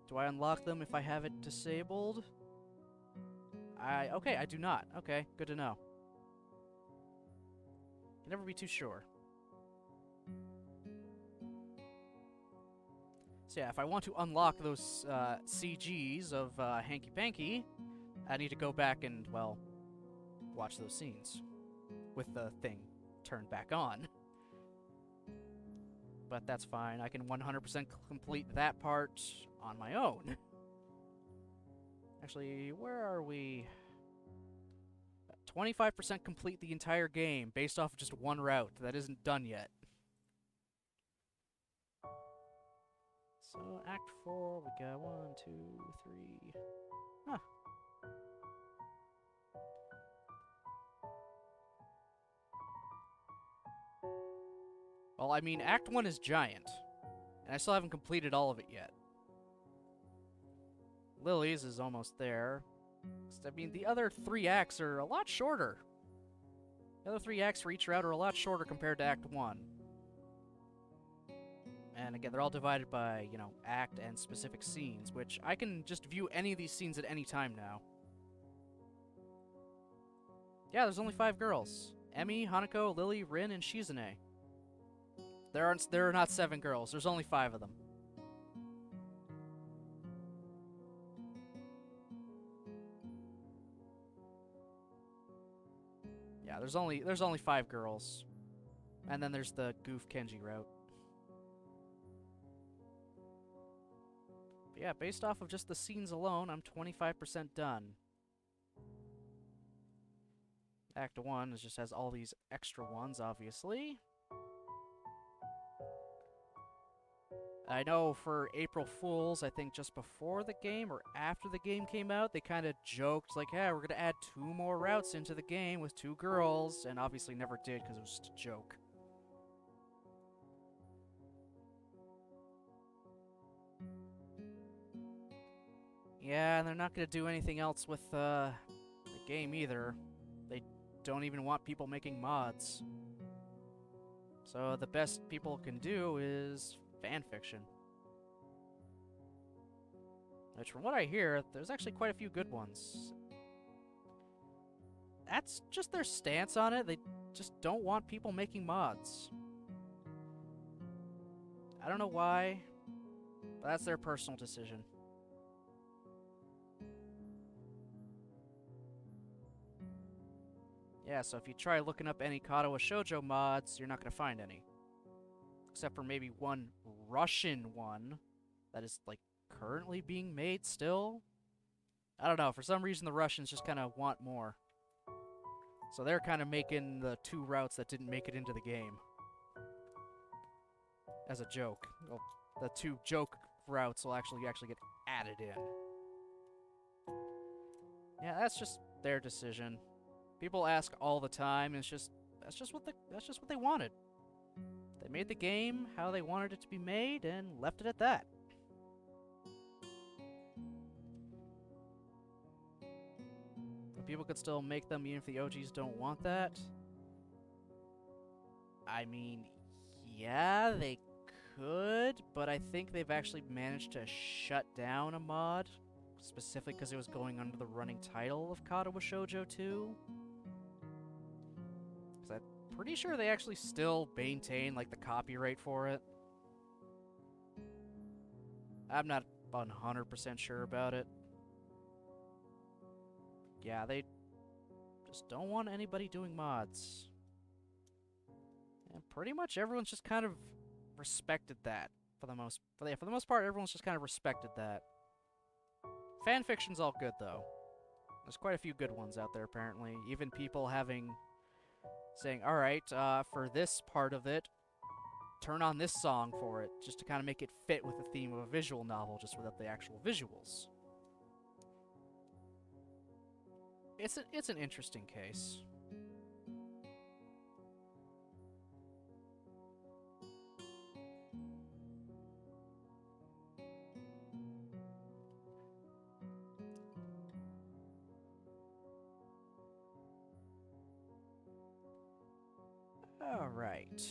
Do I unlock them if I have it disabled? Okay, I do not. Okay, good to know. Can never be too sure. So yeah, if I want to unlock those CGs of Hanky Panky, I need to go back and, well, watch those scenes with the thing turned back on. But that's fine. I can 100% complete that part on my own. Actually, where are we? 25% complete the entire game based off of just one route that isn't done yet. So, Act 4, we got 1, 2, 3. Huh. Well, I mean, Act 1 is giant, and I still haven't completed all of it yet. Lily's is almost there. I mean, the other 3 acts are a lot shorter. The other 3 acts for each route are a lot shorter compared to Act 1. And again, they're all divided by, you know, act and specific scenes, which I can just view any of these scenes at any time now. Yeah, there's only 5 girls. Emmy, Hanako, Lily, Rin, and Shizune. There are not 7 girls. There's only 5 of them. Yeah, there's only 5 girls. And then there's the Goof Kenji route. But yeah, based off of just the scenes alone, I'm 25% done. Act 1 just has all these extra ones, obviously. I know for April Fools, I think just before the game or after the game came out, they kind of joked like, yeah, we're going to add 2 more routes into the game with 2 girls, and obviously never did because it was just a joke. Yeah, and they're not going to do anything else with the game either. They don't even want people making mods. So the best people can do is fanfiction. Which, from what I hear, there's actually quite a few good ones. That's just their stance on it. They just don't want people making mods. I don't know why, but that's their personal decision. Yeah, so if you try looking up any Katawa Shoujo mods, you're not going to find any. Except for maybe one Russian one that is, like, currently being made still. I don't know, for some reason the Russians just kind of want more. So they're kind of making the 2 routes that didn't make it into the game. As a joke. Well, the 2 joke routes will actually get added in. Yeah, that's just their decision. People ask all the time, and that's just what they wanted. They made the game how they wanted it to be made and left it at that. But people could still make them even if the OGs don't want that. I mean, yeah, they could, but I think they've actually managed to shut down a mod, specifically because it was going under the running title of Katawa Shoujo 2. Because I'm pretty sure they actually still maintain, like, the copyright for it. I'm not 100% sure about it. Yeah, they just don't want anybody doing mods. And pretty much everyone's just kind of respected that for the most part. Everyone's just kind of respected that. Fanfiction's all good though. There's quite a few good ones out there apparently. Even people saying, all right, for this part of it, turn on this song for it, just to kind of make it fit with the theme of a visual novel, just without the actual visuals. It's an interesting case. Alright.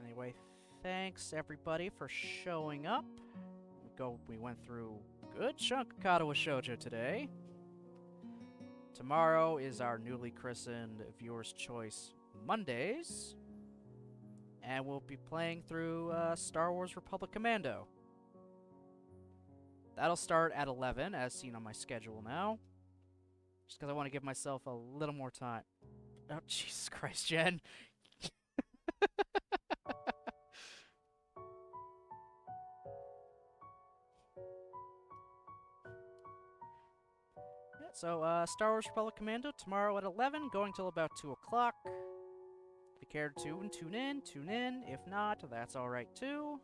Anyway, thanks everybody for showing up. We went through a good chunk of Katawa Shoujo today. Tomorrow is our newly christened Viewer's Choice Mondays. And we'll be playing through Star Wars Republic Commando. That'll start at 11, as seen on my schedule now. Just because I want to give myself a little more time. Oh, Jesus Christ, Jen. Yeah, so, Star Wars Republic Commando tomorrow at 11, going till about 2 o'clock. If you care to tune in. If not, that's alright too.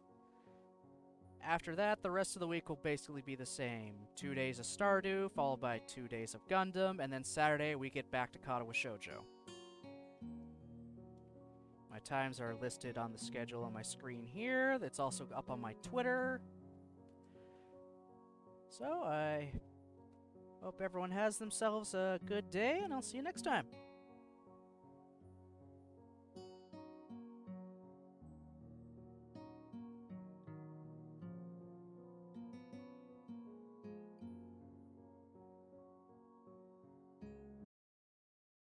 After that, the rest of the week will basically be the same. 2 days of Stardew, followed by 2 days of Gundam, and then Saturday we get back to Katawa Shoujo. My times are listed on the schedule on my screen here. It's also up on my Twitter. So I hope everyone has themselves a good day, and I'll see you next time.